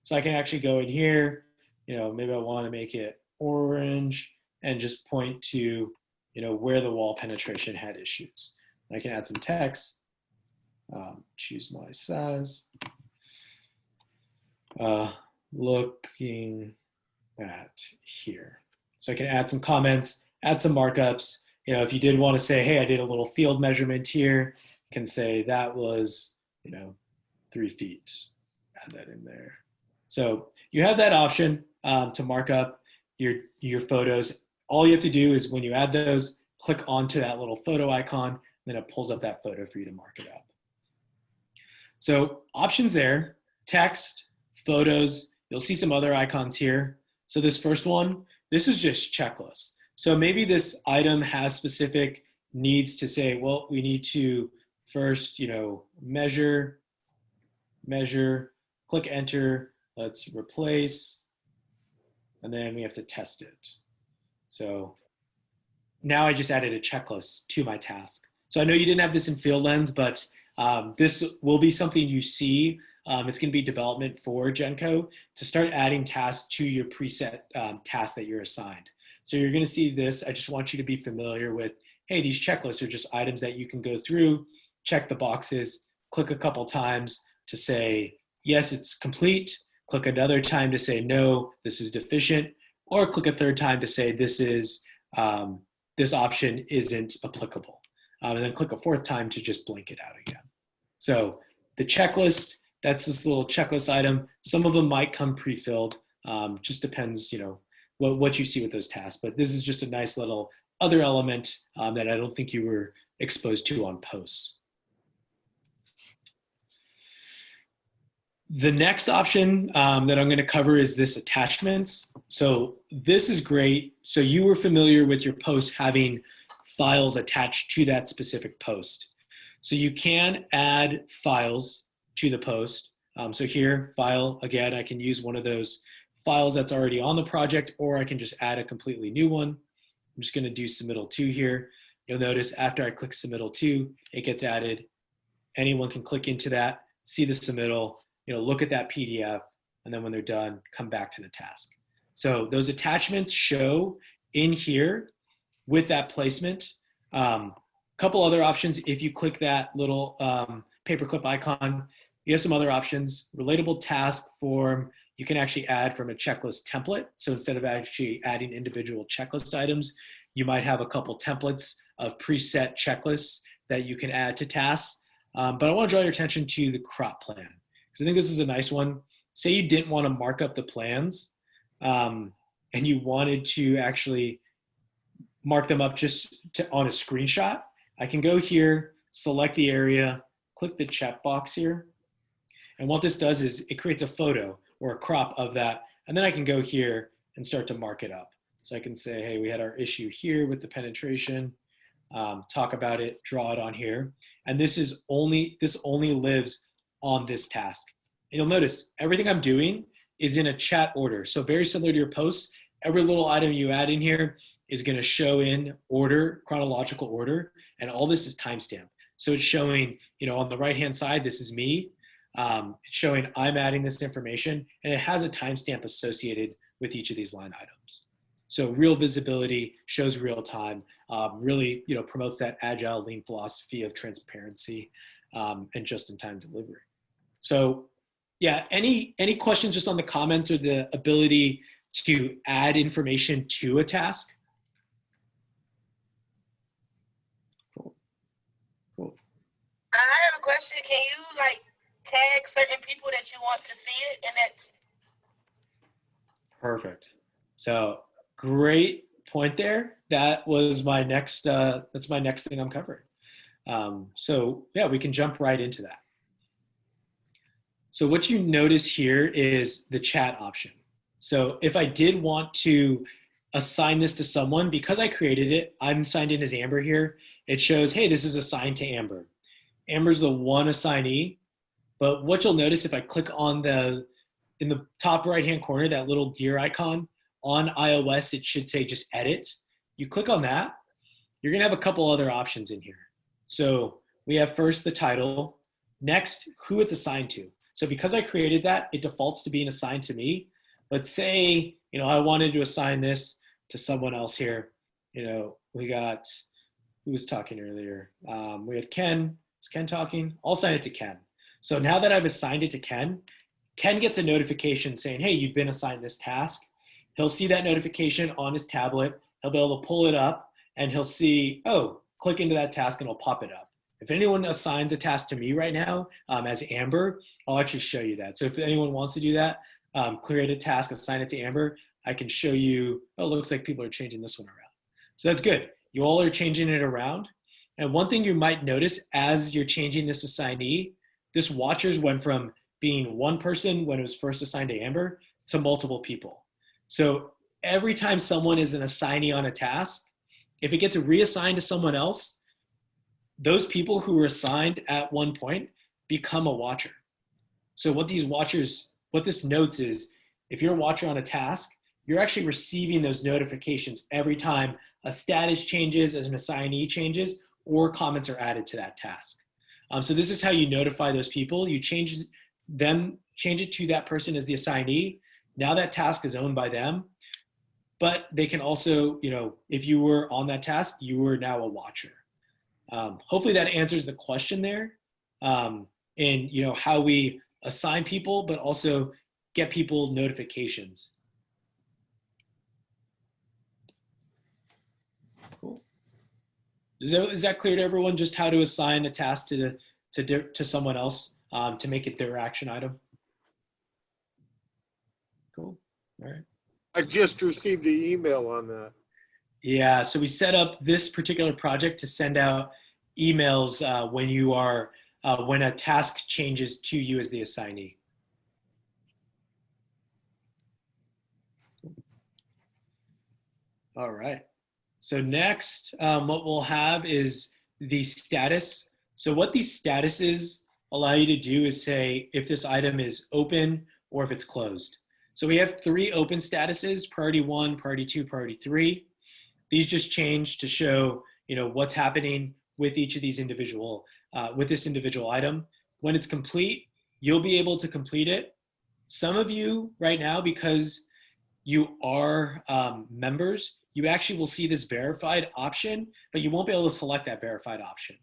So I can actually go in here, maybe I want to make it orange and just point to, where the wall penetration had issues. I can add some text, choose my size, looking at here. So I can add some comments, add some markups. If you did want to say, hey, I did a little field measurement here, you can say that was, 3 feet, add that in there. So you have that option to mark up your photos. All you have to do is when you add those, click onto that little photo icon, and then it pulls up that photo for you to mark it up. So options there, text, photos, you'll see some other icons here. So this first one, this is just checklists. So maybe this item has specific needs to say, well, we need to first, measure, click enter, let's replace, and then we have to test it. So now I just added a checklist to my task. So I know you didn't have this in Field Lens, but this will be something you see. It's going to be development for Jenco to start adding tasks to your preset tasks that you're assigned. So you're going to see this. I just want you to be familiar with, hey, these checklists are just items that you can go through, check the boxes, click a couple times to say, yes, it's complete. Click another time to say, no, this is deficient. Or click a third time to say, this option isn't applicable. And then click a fourth time to just blink it out again. So the checklist, that's this little checklist item. Some of them might come pre-filled. Just depends, what you see with those tasks. But this is just a nice little other element that I don't think you were exposed to on posts. The next option that I'm going to cover is this attachments. So this is great. So you were familiar with your post having files attached to that specific post. So you can add files to the post. So here, file, again, I can use one of those files that's already on the project, or I can just add a completely new one. I'm just going to do submittal 2 here. You'll notice after I click submittal 2, it gets added. Anyone can click into that, see the submittal, look at that PDF, and then when they're done, come back to the task. So those attachments show in here with that placement. Couple other options. If you click that little paperclip icon, you have some other options. Relatable task form, you can actually add from a checklist template. So instead of actually adding individual checklist items, you might have a couple templates of preset checklists that you can add to tasks. But I want to draw your attention to the crop plan, because I think this is a nice one. Say you didn't want to mark up the plans and you wanted to actually mark them up just on a screenshot. I can go here, select the area, click the check box here. And what this does is it creates a photo or a crop of that. And then I can go here and start to mark it up. So I can say, hey, we had our issue here with the penetration, talk about it, draw it on here. And this only lives on this task. And you'll notice everything I'm doing is in a chat order. So very similar to your posts, every little item you add in here is going to show in order, chronological order, and all this is timestamped. So it's showing, on the right-hand side, this is me. It's showing I'm adding this information, and it has a timestamp associated with each of these line items. So real visibility, shows real time, really, promotes that agile, lean philosophy of transparency and just-in-time delivery. So yeah, any questions just on the comments or the ability to add information to a task? Cool. I have a question. Can you like tag certain people that you want to see it and that? Perfect. So great point there. That was my next, that's my next thing I'm covering. So yeah, we can jump right into that. So what you notice here is the chat option. So if I did want to assign this to someone, because I created it, I'm signed in as Amber here. It shows, hey, this is assigned to Amber. Amber's the one assignee, but what you'll notice if I click on in the top right-hand corner, that little gear icon on iOS, it should say just edit. You click on that, you're gonna have a couple other options in here. So we have first the title, next who it's assigned to. So because I created that, it defaults to being assigned to me. But say, I wanted to assign this to someone else here. We got, who was talking earlier? We had Ken. Is Ken talking? I'll assign it to Ken. So now that I've assigned it to Ken, Ken gets a notification saying, hey, you've been assigned this task. He'll see that notification on his tablet. He'll be able to pull it up and he'll see, oh, click into that task and it'll pop it up. If anyone assigns a task to me right now as Amber, I'll actually show you that. So if anyone wants to do that, create a task, assign it to Amber, I can show you, oh, it looks like people are changing this one around. So that's good. You all are changing it around. And one thing you might notice as you're changing this assignee, this watchers went from being one person when it was first assigned to Amber to multiple people. So every time someone is an assignee on a task, if it gets reassigned to someone else, those people who were assigned at one point become a watcher. So what this notes is, if you're a watcher on a task, you're actually receiving those notifications every time a status changes, as an assignee changes, or comments are added to that task. So this is how you notify those people. You change it to that person as the assignee. Now that task is owned by them, but they can also, if you were on that task, you were now a watcher. Hopefully that answers the question there, and how we assign people, but also get people notifications. Cool. Is that clear to everyone? Just how to assign a task to someone else to make it their action item? Cool. All right. I just received the email on that. Yeah, so we set up this particular project to send out emails when a task changes to you as the assignee. All right. So next, what we'll have is the status. So what these statuses allow you to do is say if this item is open or if it's closed. So we have 3 open statuses: priority 1, priority 2, priority 3. These just change to show, what's happening with each of these with this individual item. When it's complete, you'll be able to complete it. Some of you right now, because you are members, you actually will see this verified option, but you won't be able to select that verified option.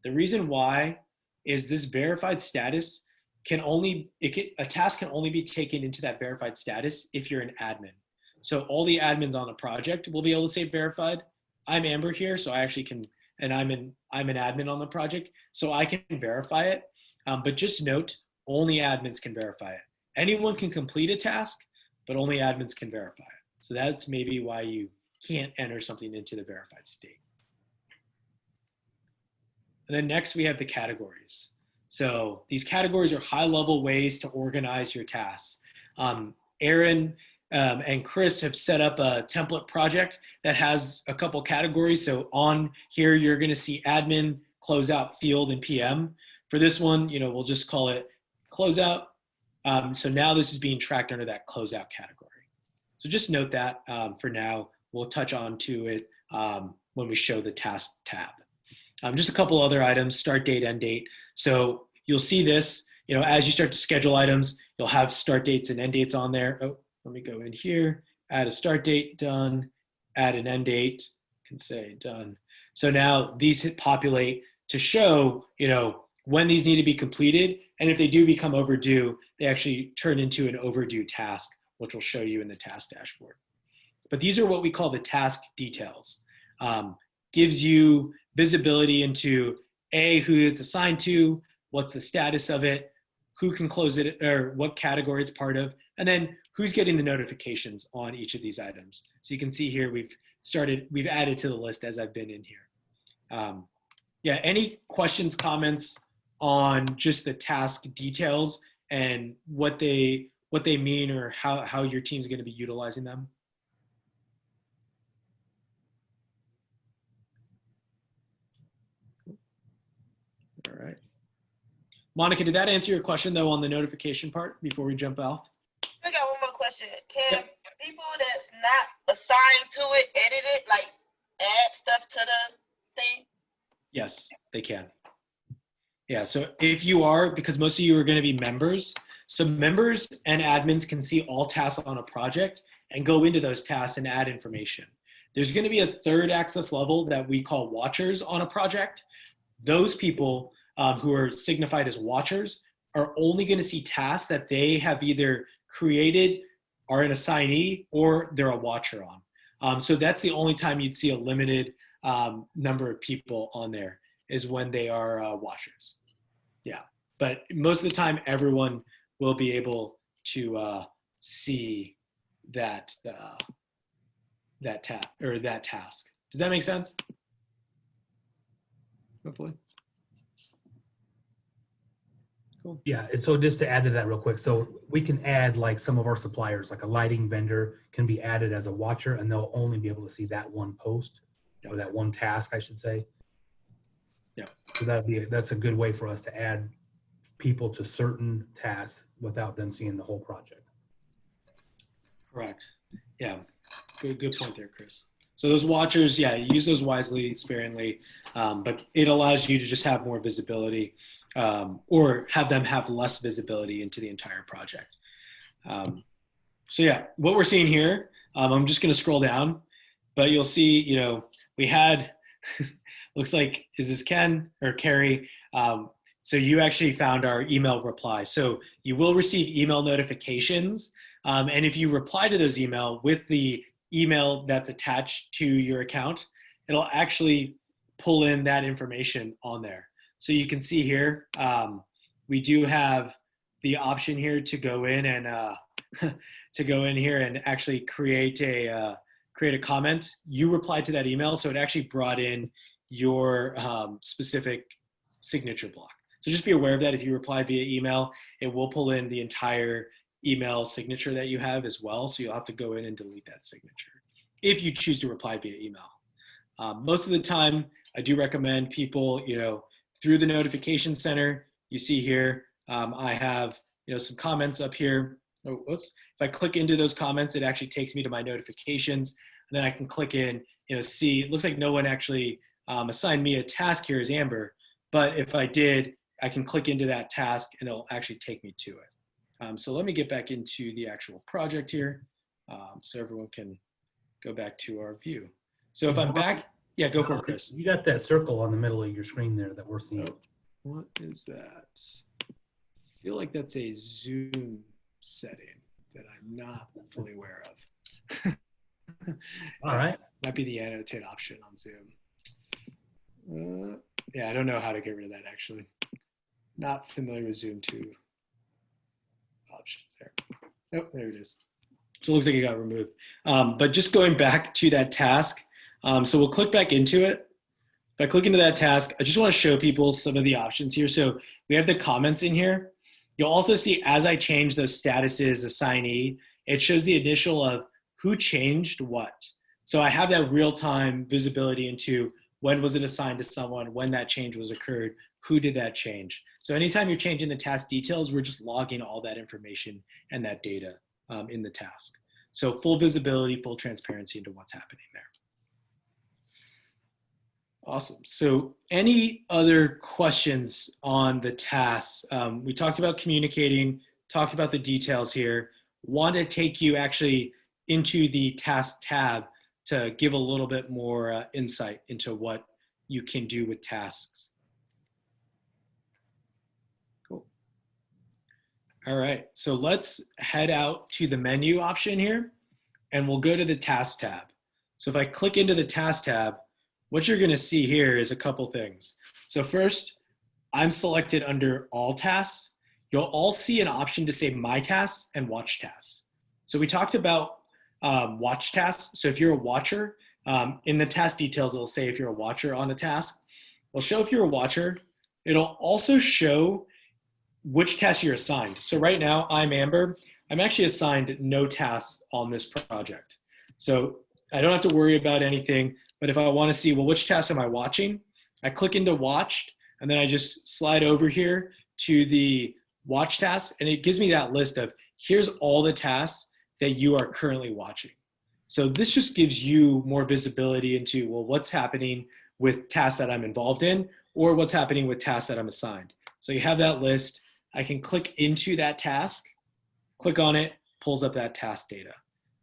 The reason why is this verified status a task can only be taken into that verified status if you're an admin. So all the admins on the project will be able to say verified. I'm Amber here, so I actually can, and I'm an admin on the project, so I can verify it. But just note, only admins can verify it. Anyone can complete a task, but only admins can verify it. So that's maybe why you can't enter something into the verified state. And then next we have the categories. So these categories are high-level ways to organize your tasks. Aaron and Chris have set up a template project that has a couple categories. So on here, you're going to see admin, closeout, field, and PM. For this one, we'll just call it closeout. So now this is being tracked under that closeout category. So just note that for now. We'll touch on to it when we show the task tab. Just a couple other items: start date, end date. So you'll see this, as you start to schedule items, you'll have start dates and end dates on there. Oh, let me go in here, add a start date, done, add an end date, can say done. So now these hit populate to show, when these need to be completed. And if they do become overdue, they actually turn into an overdue task, which will show you in the task dashboard. But these are what we call the task details. Gives you visibility into who it's assigned to, what's the status of it, who can close it, or what category it's part of, and then who's getting the notifications on each of these items. So you can see here we've added to the list as I've been in here. Yeah, any questions, comments on just the task details and what they mean, or how your team's going to be utilizing them? All right. Monica, did that answer your question though on the notification part before we jump off? I got one more question. Can people that's not assigned to it edit it, like add stuff to the thing? Yes, they can. Yeah, so if you are, because most of you are going to be members, so members and admins can see all tasks on a project and go into those tasks and add information. There's going to be a third access level that we call watchers on a project. Those people who are signified as watchers are only going to see tasks that they have either created, are an assignee, or they're a watcher on. So that's the only time you'd see a limited number of people on there, is when they are watchers. Yeah, but most of the time everyone will be able to see that task. Does that make sense? Hopefully. Cool. Yeah, and so just to add to that real quick, so we can add like some of our suppliers, like a lighting vendor can be added as a watcher, and they'll only be able to see that one post, or that one task, I should say. Yeah. So that's a good way for us to add people to certain tasks without them seeing the whole project. Correct. Yeah. Good point there, Chris. So those watchers, yeah, use those wisely, sparingly, but it allows you to just have more visibility, or have them have less visibility into the entire project. So yeah, what we're seeing here, I'm just going to scroll down, but you'll see, we had, looks like, is this Ken or Carrie? So you actually found our email reply. So you will receive email notifications. And if you reply to those email with the email that's attached to your account, it'll actually pull in that information on there. So you can see here, we do have the option here to go in and actually create a comment. You replied to that email, so it actually brought in your specific signature block. So just be aware of that. If you reply via email, it will pull in the entire email signature that you have as well. So you'll have to go in and delete that signature if you choose to reply via email. Most of the time, I do recommend people, through the notification center. You see here, I have, some comments up here. Oh, whoops. If I click into those comments, it actually takes me to my notifications. And then I can click in, see, it looks like no one actually assigned me a task here as Amber. But if I did, I can click into that task and it'll actually take me to it. So let me get back into the actual project here, so everyone can go back to our view. So if I'm back, yeah, go for it, Chris. You got that circle on the middle of your screen there that we're seeing. Oh, what is that? I feel like that's a Zoom setting that I'm not fully aware of. All right. Might be the annotate option on Zoom. Yeah, I don't know how to get rid of that, actually. Not familiar with Zoom 2 options there. Oh, there it is. So it looks like it got removed. But just going back to that task, so we'll click back into it. If I click into that task, I just want to show people some of the options here. So we have the comments in here. You'll also see as I change those statuses, assignee, it shows the initial of who changed what. So I have that real-time visibility into when was it assigned to someone, when that change was occurred, who did that change. So anytime you're changing the task details, we're just logging all that information and that data in the task. So full visibility, full transparency into what's happening there. Awesome. So any other questions on the tasks? We talked about communicating, talked about the details here. Want to take you actually into the task tab to give a little bit more insight into what you can do with tasks. Cool. All right, so let's head out to the menu option here, and we'll go to the task tab. So if I click into the task tab, what you're gonna see here is a couple things. So first, I'm selected under all tasks. You'll all see an option to say my tasks and watch tasks. So we talked about watch tasks. So if you're a watcher, in the task details, it'll say if you're a watcher on a task. It'll show if you're a watcher. It'll also show which tasks you're assigned. So right now, I'm Amber. I'm actually assigned no tasks on this project. So I don't have to worry about anything, but if I want to see, well, which tasks am I watching? I click into watched, and then I just slide over here to the watch tasks, and it gives me that list of here's all the tasks that you are currently watching. So this just gives you more visibility into, well, what's happening with tasks that I'm involved in, or what's happening with tasks that I'm assigned. So you have that list. I can click into that task, click on it, pulls up that task data.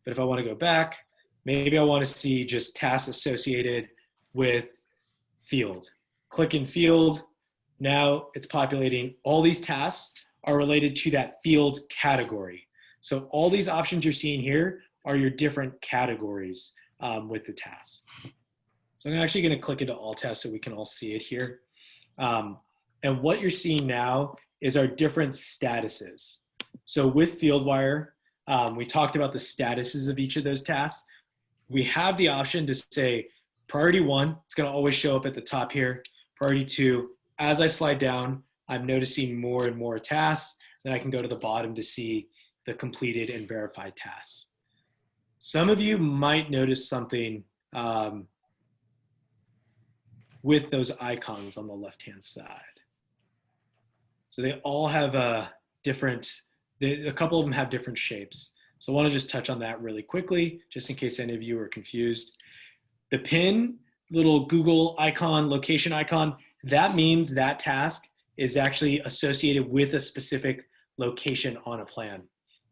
But if I want to go back, maybe I want to see just tasks associated with field. Click in field. Now it's populating. All these tasks are related to that field category. So all these options you're seeing here are your different categories with the tasks. So I'm actually going to click into all tasks so we can all see it here. And what you're seeing now is our different statuses. So with Fieldwire, we talked about the statuses of each of those tasks. We have the option to say priority 1, it's going to always show up at the top here. Priority 2, as I slide down, I'm noticing more and more tasks. Then I can go to the bottom to see the completed and verified tasks. Some of you might notice something with those icons on the left-hand side. So they all have a couple of them have different shapes. So I want to just touch on that really quickly, just in case any of you are confused. The pin, little Google icon, location icon, that means that task is actually associated with a specific location on a plan.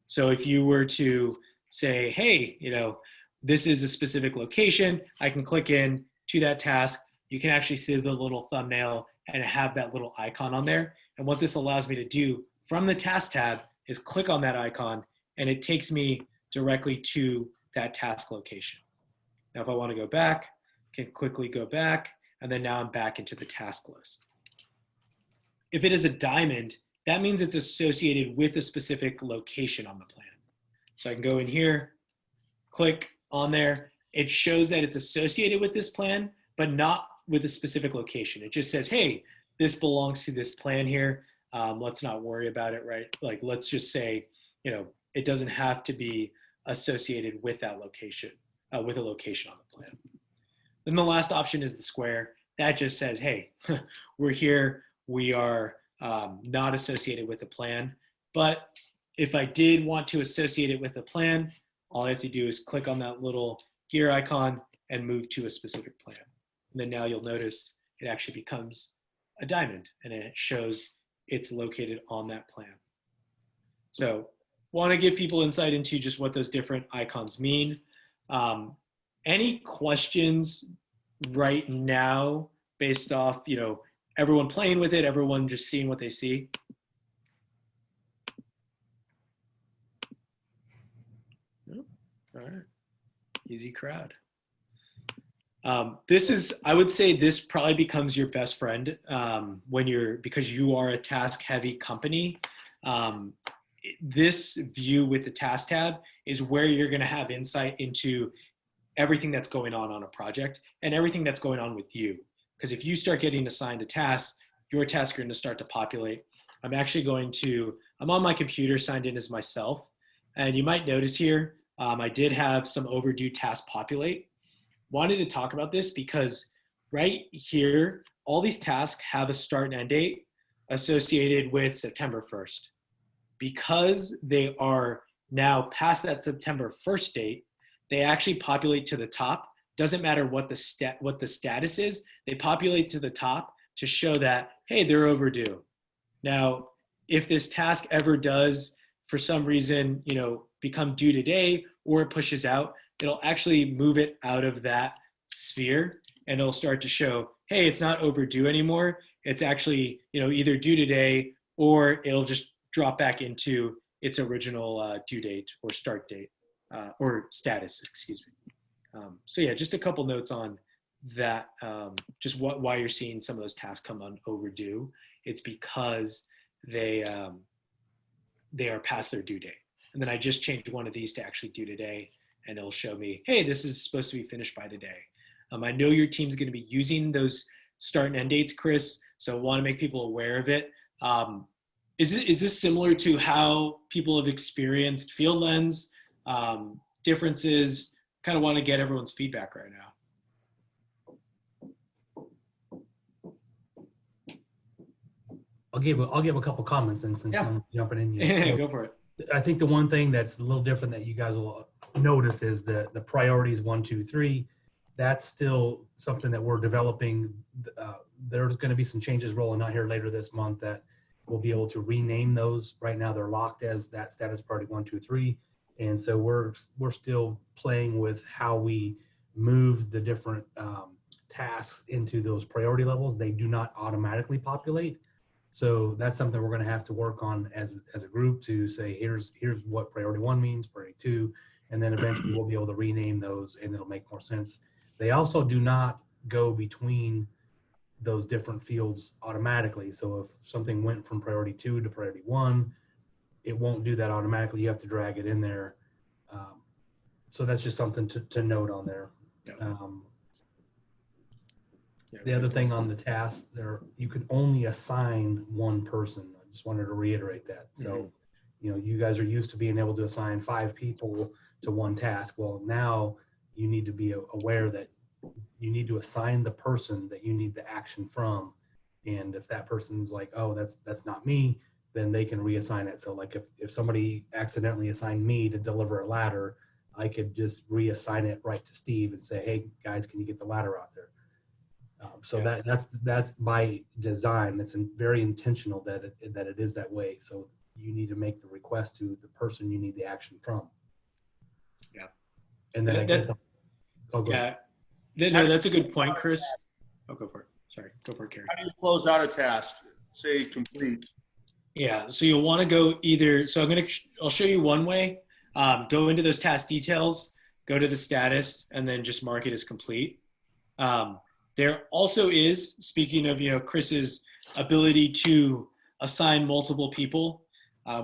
So if you were to say, hey, this is a specific location, I can click in to that task. You can actually see the little thumbnail and have that little icon on there. And what this allows me to do from the task tab is click on that icon, and it takes me directly to that task location. Now, if I want to go back, I can quickly go back, and then now I'm back into the task list. If it is a diamond, that means it's associated with a specific location on the plan. So I can go in here, click on there. It shows that it's associated with this plan, but not with a specific location. It just says, hey, this belongs to this plan here. Let's not worry about it, right? Like, let's just say, it doesn't have to be associated with that location, with a location on the plan. Then the last option is the square. That just says, hey, we're here. We are not associated with the plan. But if I did want to associate it with a plan, all I have to do is click on that little gear icon and move to a specific plan. And then now you'll notice it actually becomes a diamond, and it shows it's located on that plan. So want to give people insight into just what those different icons mean. Any questions right now based off, everyone playing with it, everyone just seeing what they see? No? All right. Easy crowd. I would say this probably becomes your best friend because you are a task heavy company. This view with the task tab is where you're going to have insight into everything that's going on a project and everything that's going on with you. Because if you start getting assigned a task, your tasks are going to start to populate. I'm on my computer signed in as myself. And you might notice here, I did have some overdue tasks populate. Wanted to talk about this because right here, all these tasks have a start and end date associated with September 1st. Because they are now past that September 1st date, they actually populate to the top. Doesn't matter what the status is, they populate to the top to show that, hey, they're overdue. Now, if this task ever does, for some reason, become due today or it pushes out, it'll actually move it out of that sphere and it'll start to show, hey, it's not overdue anymore. It's actually, either due today or it'll just drop back into its original due date or start date or status, excuse me. So yeah, just a couple notes on that, just why you're seeing some of those tasks come on overdue. It's because they are past their due date. And then I just changed one of these to actually due today, and it'll show me, hey, this is supposed to be finished by today. I know your team's going to be using those start and end dates, Chris, so I want to make people aware of it. Is this similar to how people have experienced Field Lens, differences? Kind of want to get everyone's feedback right now. I'll give a couple comments since no one's jumping in yet. So Go for it. I think the one thing that's a little different that you guys will notice is the priorities 1, 2, 3. That's still something that we're developing. There's going to be some changes rolling out here later this month that we'll be able to rename those. Right now they're locked as that status priority 1, 2, 3. And so we're still playing with how we move the different tasks into those priority levels. They do not automatically populate. So that's something we're going to have to work on as a group to say, here's what priority 1 means, priority 2, and then eventually we'll be able to rename those and it'll make more sense. They also do not go between those different fields automatically. So if something went from priority 2 to priority 1, it won't do that automatically. You have to drag it in there. So that's just something to note on there. The other thing on the task there, you can only assign one person. I just wanted to reiterate that. So, you guys are used to being able to assign 5 people to one task. Well, now you need to be aware that you need to assign the person that you need the action from. And if that person's like, oh, that's not me, then they can reassign it. So like if somebody accidentally assigned me to deliver a ladder, I could just reassign it right to Steve and say, hey guys, can you get the ladder out there? So that's by design. It's very intentional that it is that way. So you need to make the request to the person you need the action from. Yeah. And then that's a good point, Chris. Oh, go for it. Sorry, go for it, Kerry. How do you close out a task? Say complete. Yeah, so you'll want to go either. So I'll show you one way. Go into those task details, go to the status, and then just mark it as complete. There also is, speaking of, Chris's ability to assign multiple people.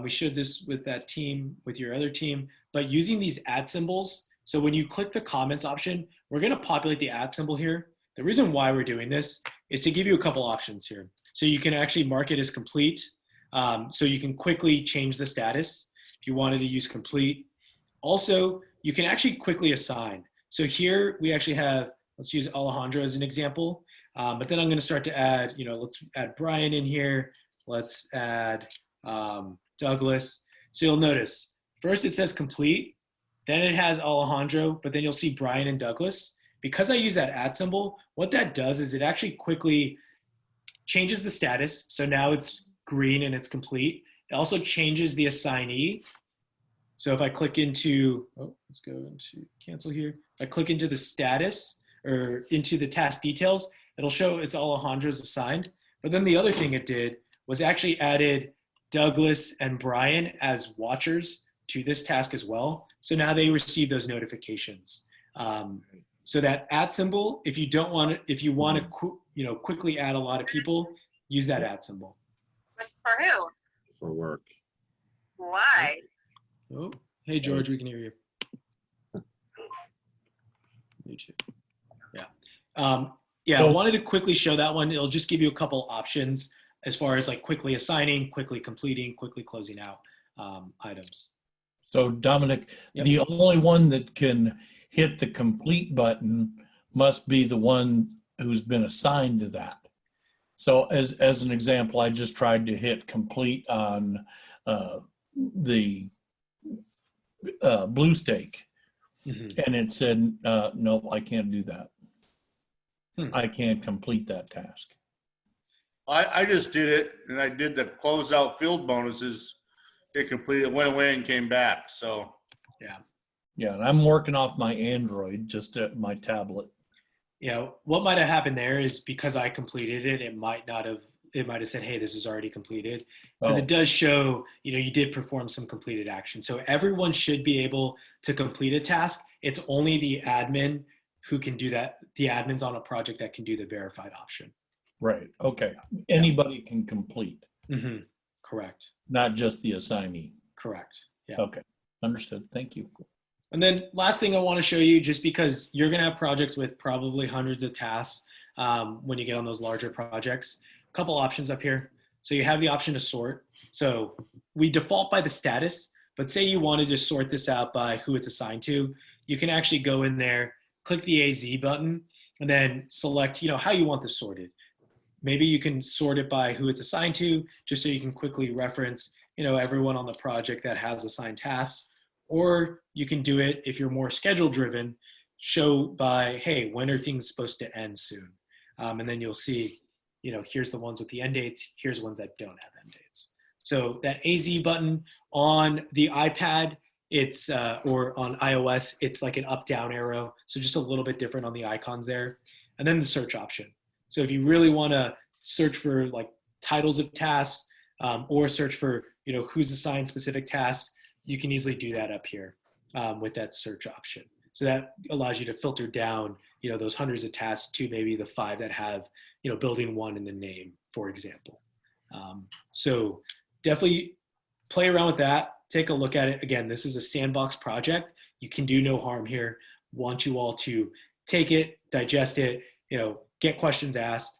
We showed this with that team, with your other team, but using these @ symbols. So when you click the comments option, we're going to populate the @ symbol here. The reason why we're doing this is to give you a couple options here. So you can actually mark it as complete. So you can quickly change the status if you wanted to use complete. Also, you can actually quickly assign. So here we actually have, let's use Alejandro as an example. But then I'm going to start to add, let's add Brian in here. Let's add Douglas. So you'll notice first it says complete, then it has Alejandro, but then you'll see Brian and Douglas. Because I use that @ symbol, what that does is it actually quickly changes the status. So now it's green and it's complete. It also changes the assignee. So if I click into, let's go into cancel here. If I click into the status or into the task details, it'll show it's Alejandro's assigned. But then the other thing it did was actually added Douglas and Brian as watchers to this task as well. So now they receive those notifications. So that @ symbol, if you want to quickly add a lot of people, use that @ symbol. For who? For work. Why? Oh, hey George, we can hear you. YouTube. Yeah. I wanted to quickly show that one. It'll just give you a couple options as far as like quickly assigning, quickly completing, quickly closing out items. So Dominic, Yep. The only one that can hit the complete button must be the one who's been assigned to that. So as an example, I just tried to hit complete on the blue stake, and it said, no, I can't do that. I can't complete that task. I just did it, and I did the closeout field bonuses. It completed, went away and came back. So Yeah, and I'm working off my Android, just at my tablet. What might have happened there is because I completed it, it might have said, hey, this is already completed. Because it does show, you did perform some completed action. So everyone should be able to complete a task. It's only the admin who can do that. The admins on a project that can do the verified option. Right. Okay. Anybody can complete, Correct. not just the assignee. Correct. Yeah. Okay. Understood. Thank you. And then last thing I want to show you, just because you're going to have projects with probably hundreds of tasks when you get on those larger projects, a couple options up here. So you have the option to sort. So we default by the status, but say you wanted to sort this out by who it's assigned to, you can actually go in there, click the AZ button, and then select, how you want this sorted. Maybe you can sort it by who it's assigned to, just so you can quickly reference, everyone on the project that has assigned tasks. Or you can do it, if you're more schedule driven, show by, hey, when are things supposed to end soon? And then you'll see, here's the ones with the end dates, here's ones that don't have end dates. So that AZ button on the iPad, it's or on iOS, it's like an up down arrow. So just a little bit different on the icons there. And then the search option. So if you really want to search for like titles of tasks or search for, who's assigned specific tasks, you can easily do that up here with that search option. So that allows you to filter down, those hundreds of tasks to maybe the 5 that have, building 1 in the name, for example. So definitely play around with that. Take a look at it. Again, this is a sandbox project. You can do no harm here. Want you all to take it, digest it, get questions asked.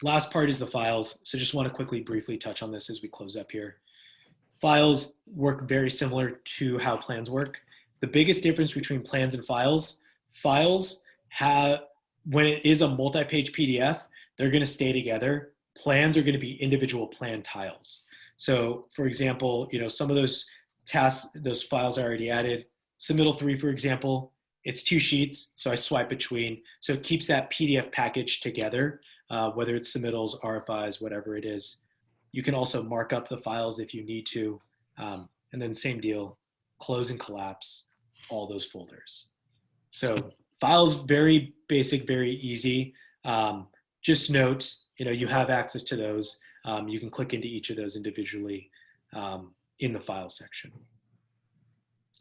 Last part is the files. So just want to quickly, briefly touch on this as we close up here. Files work very similar to how plans work. The biggest difference between plans and files have, when it is a multi-page PDF, they're going to stay together. Plans are going to be individual plan tiles. So for example, some of those tasks, those files I already added, submittal 3, for example, it's 2 sheets. So I swipe between, so it keeps that PDF package together, whether it's submittals, RFIs, whatever it is. You can also mark up the files if you need to. And then same deal, close and collapse all those folders. So files, very basic, very easy. Just note, you have access to those. You can click into each of those individually in the file section.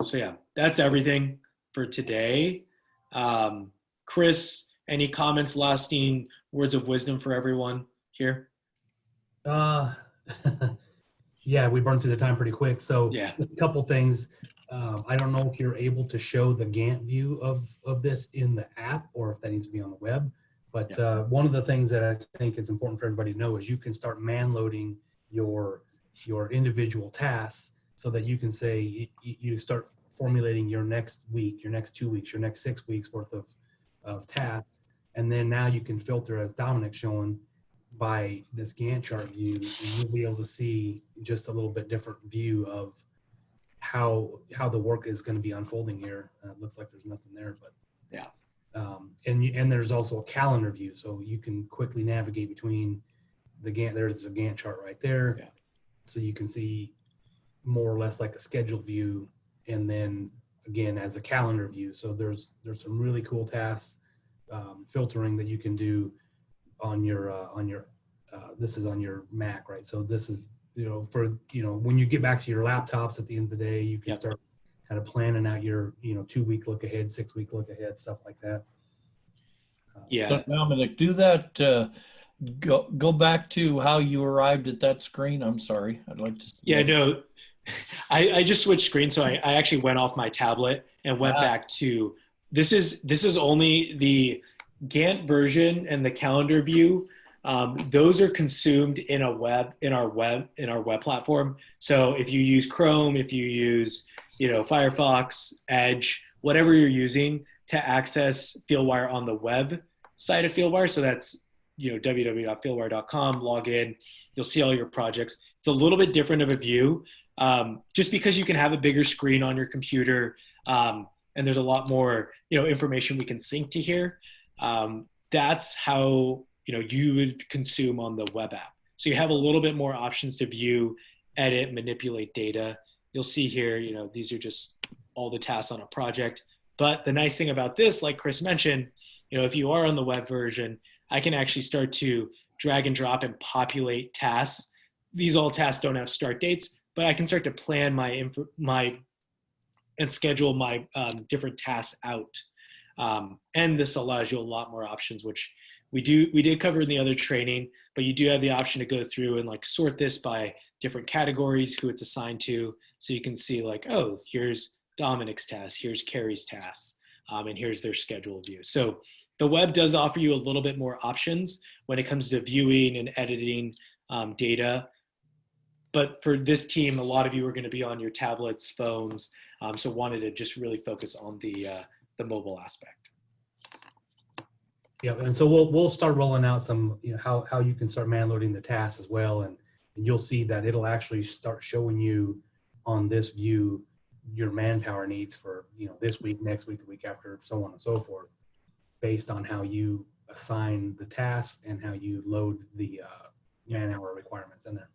So yeah, that's everything for today. Chris, any comments, lasting words of wisdom for everyone here? Yeah, we burned through the time pretty quick. So yeah, a couple things. I don't know if you're able to show the Gantt view of this in the app or if that needs to be on the web. But one of the things that I think is important for everybody to know is you can start man loading your individual tasks so that you can say you start formulating your next week, your next 2 weeks, your next 6 weeks worth of tasks. And then now you can filter, as Dominic's showing, by this Gantt chart view, and you'll be able to see just a little bit different view of how the work is going to be unfolding here. It looks like there's nothing there, but yeah. And there's also a calendar view, so you can quickly navigate between the Gantt. There's a Gantt chart right there, yeah. So you can see more or less like a schedule view, and then again as a calendar view. So there's some really cool tasks filtering that you can do on your this is on your Mac, right? So this is for when you get back to your laptops at the end of the day, you can start kind of planning out your 2 week look ahead, 6 week look ahead, stuff like that. Yeah. So Dominic, do that. Go back to how you arrived at that screen. I'm sorry. I'd like to see. Yeah, no, I just switched screens. So I actually went off my tablet and went back to, this is only the Gantt version and the calendar view. Those are consumed in our web platform. So if you use Chrome, if you use, Firefox, Edge, whatever you're using to access Fieldwire on the web side of Fieldwire. So that's, www.fieldwire.com, log in, you'll see all your projects. It's a little bit different of a view, just because you can have a bigger screen on your computer. And there's a lot more, information we can sync to here. That's how, you would consume on the web app. So you have a little bit more options to view, edit, manipulate data you'll see here, these are just all the tasks on a project. But the nice thing about this, like Chris mentioned, if you are on the web version, I can actually start to drag and drop and populate tasks. These all tasks don't have start dates, but I can start to plan and schedule my different tasks out. And this allows you a lot more options, which we did cover in the other training, but you do have the option to go through and like sort this by different categories, who it's assigned to. So you can see like, oh, here's Dominic's task, here's Carrie's tasks, and here's their schedule view. So the web does offer you a little bit more options when it comes to viewing and editing data. But for this team, a lot of you are going to be on your tablets, phones, so wanted to just really focus on the mobile aspect. Yeah, and so we'll start rolling out some, how you can start man loading the tasks as well, and you'll see that it'll actually start showing you on this view your manpower needs for this week, next week, the week after, so on and so forth, based on how you assign the tasks and how you load the man-hour requirements in there.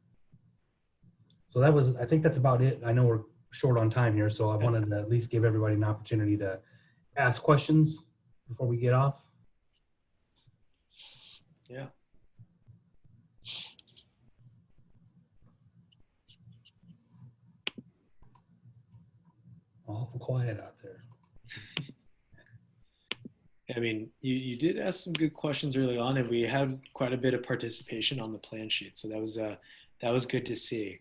So I think that's about it. I know we're short on time here, so I wanted to at least give everybody an opportunity to ask questions before we get off. Yeah. Awful quiet out there. I mean, you did ask some good questions early on, and we had quite a bit of participation on the plan sheet. So that was good to see.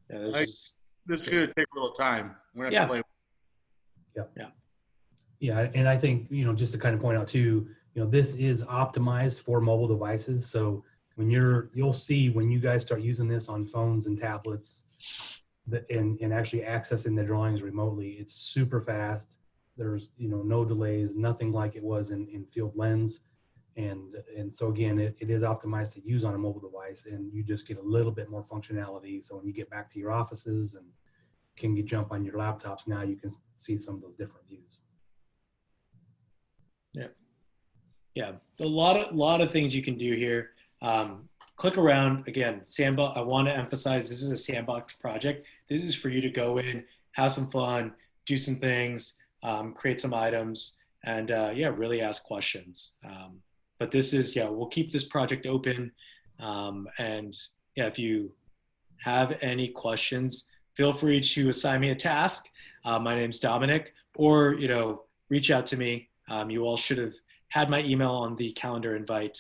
This is going to take a little time. We're going to play. Yeah, and I think, just to kind of point out too, this is optimized for mobile devices. So when you'll see when you guys start using this on phones and tablets and actually accessing the drawings remotely, it's super fast. There's, no delays, nothing like it was in Field Lens. And so again, it is optimized to use on a mobile device, and you just get a little bit more functionality. So when you get back to your offices and can you jump on your laptops, now you can see some of those different views. Yeah, a lot of things you can do here. Click around again. Sandbox. I want to emphasize this is a sandbox project. This is for you to go in, have some fun, do some things, create some items, and really ask questions. But this is we'll keep this project open, and if you have any questions, feel free to assign me a task. My name's Dominic, or reach out to me. You all should have had my email on the calendar invite.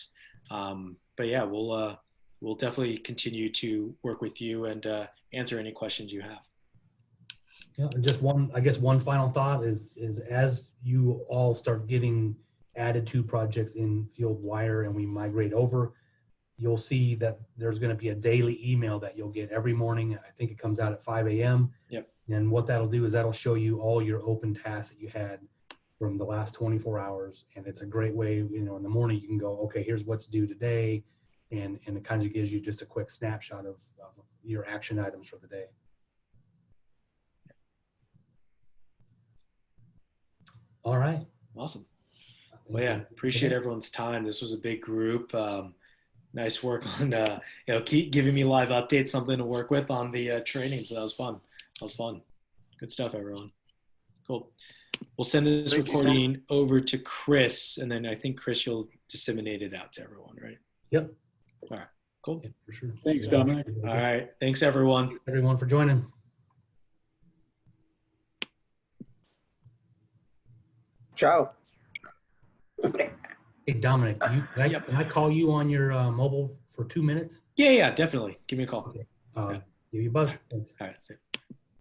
But yeah, we'll definitely continue to work with you and answer any questions you have. Yeah, and just one final thought is as you all start getting added to projects in Fieldwire and we migrate over, you'll see that there's going to be a daily email that you'll get every morning. I think it comes out at 5 a.m. Yep. And what that'll do is that'll show you all your open tasks that you had from the last 24 hours. And it's a great way, in the morning you can go, okay, here's what's due today. And it kind of gives you just a quick snapshot of your action items for the day. All right. Awesome. Well, yeah, appreciate everyone's time. This was a big group. Nice work on, keep giving me live updates, something to work with on the training. So that was fun. Good stuff, everyone. Cool. We'll send this recording over to Chris, and then I think, Chris, you'll disseminate it out to everyone, right? Yep. All right. Cool. Yeah, for sure. Thanks, Dominic. All right. Thanks, everyone. Thanks, everyone, for joining. Ciao. Hey, Dominic, can I call you on your mobile for 2 minutes? Yeah, definitely. Give me a call. Okay. Give you a buzz. Thanks. All right. See you.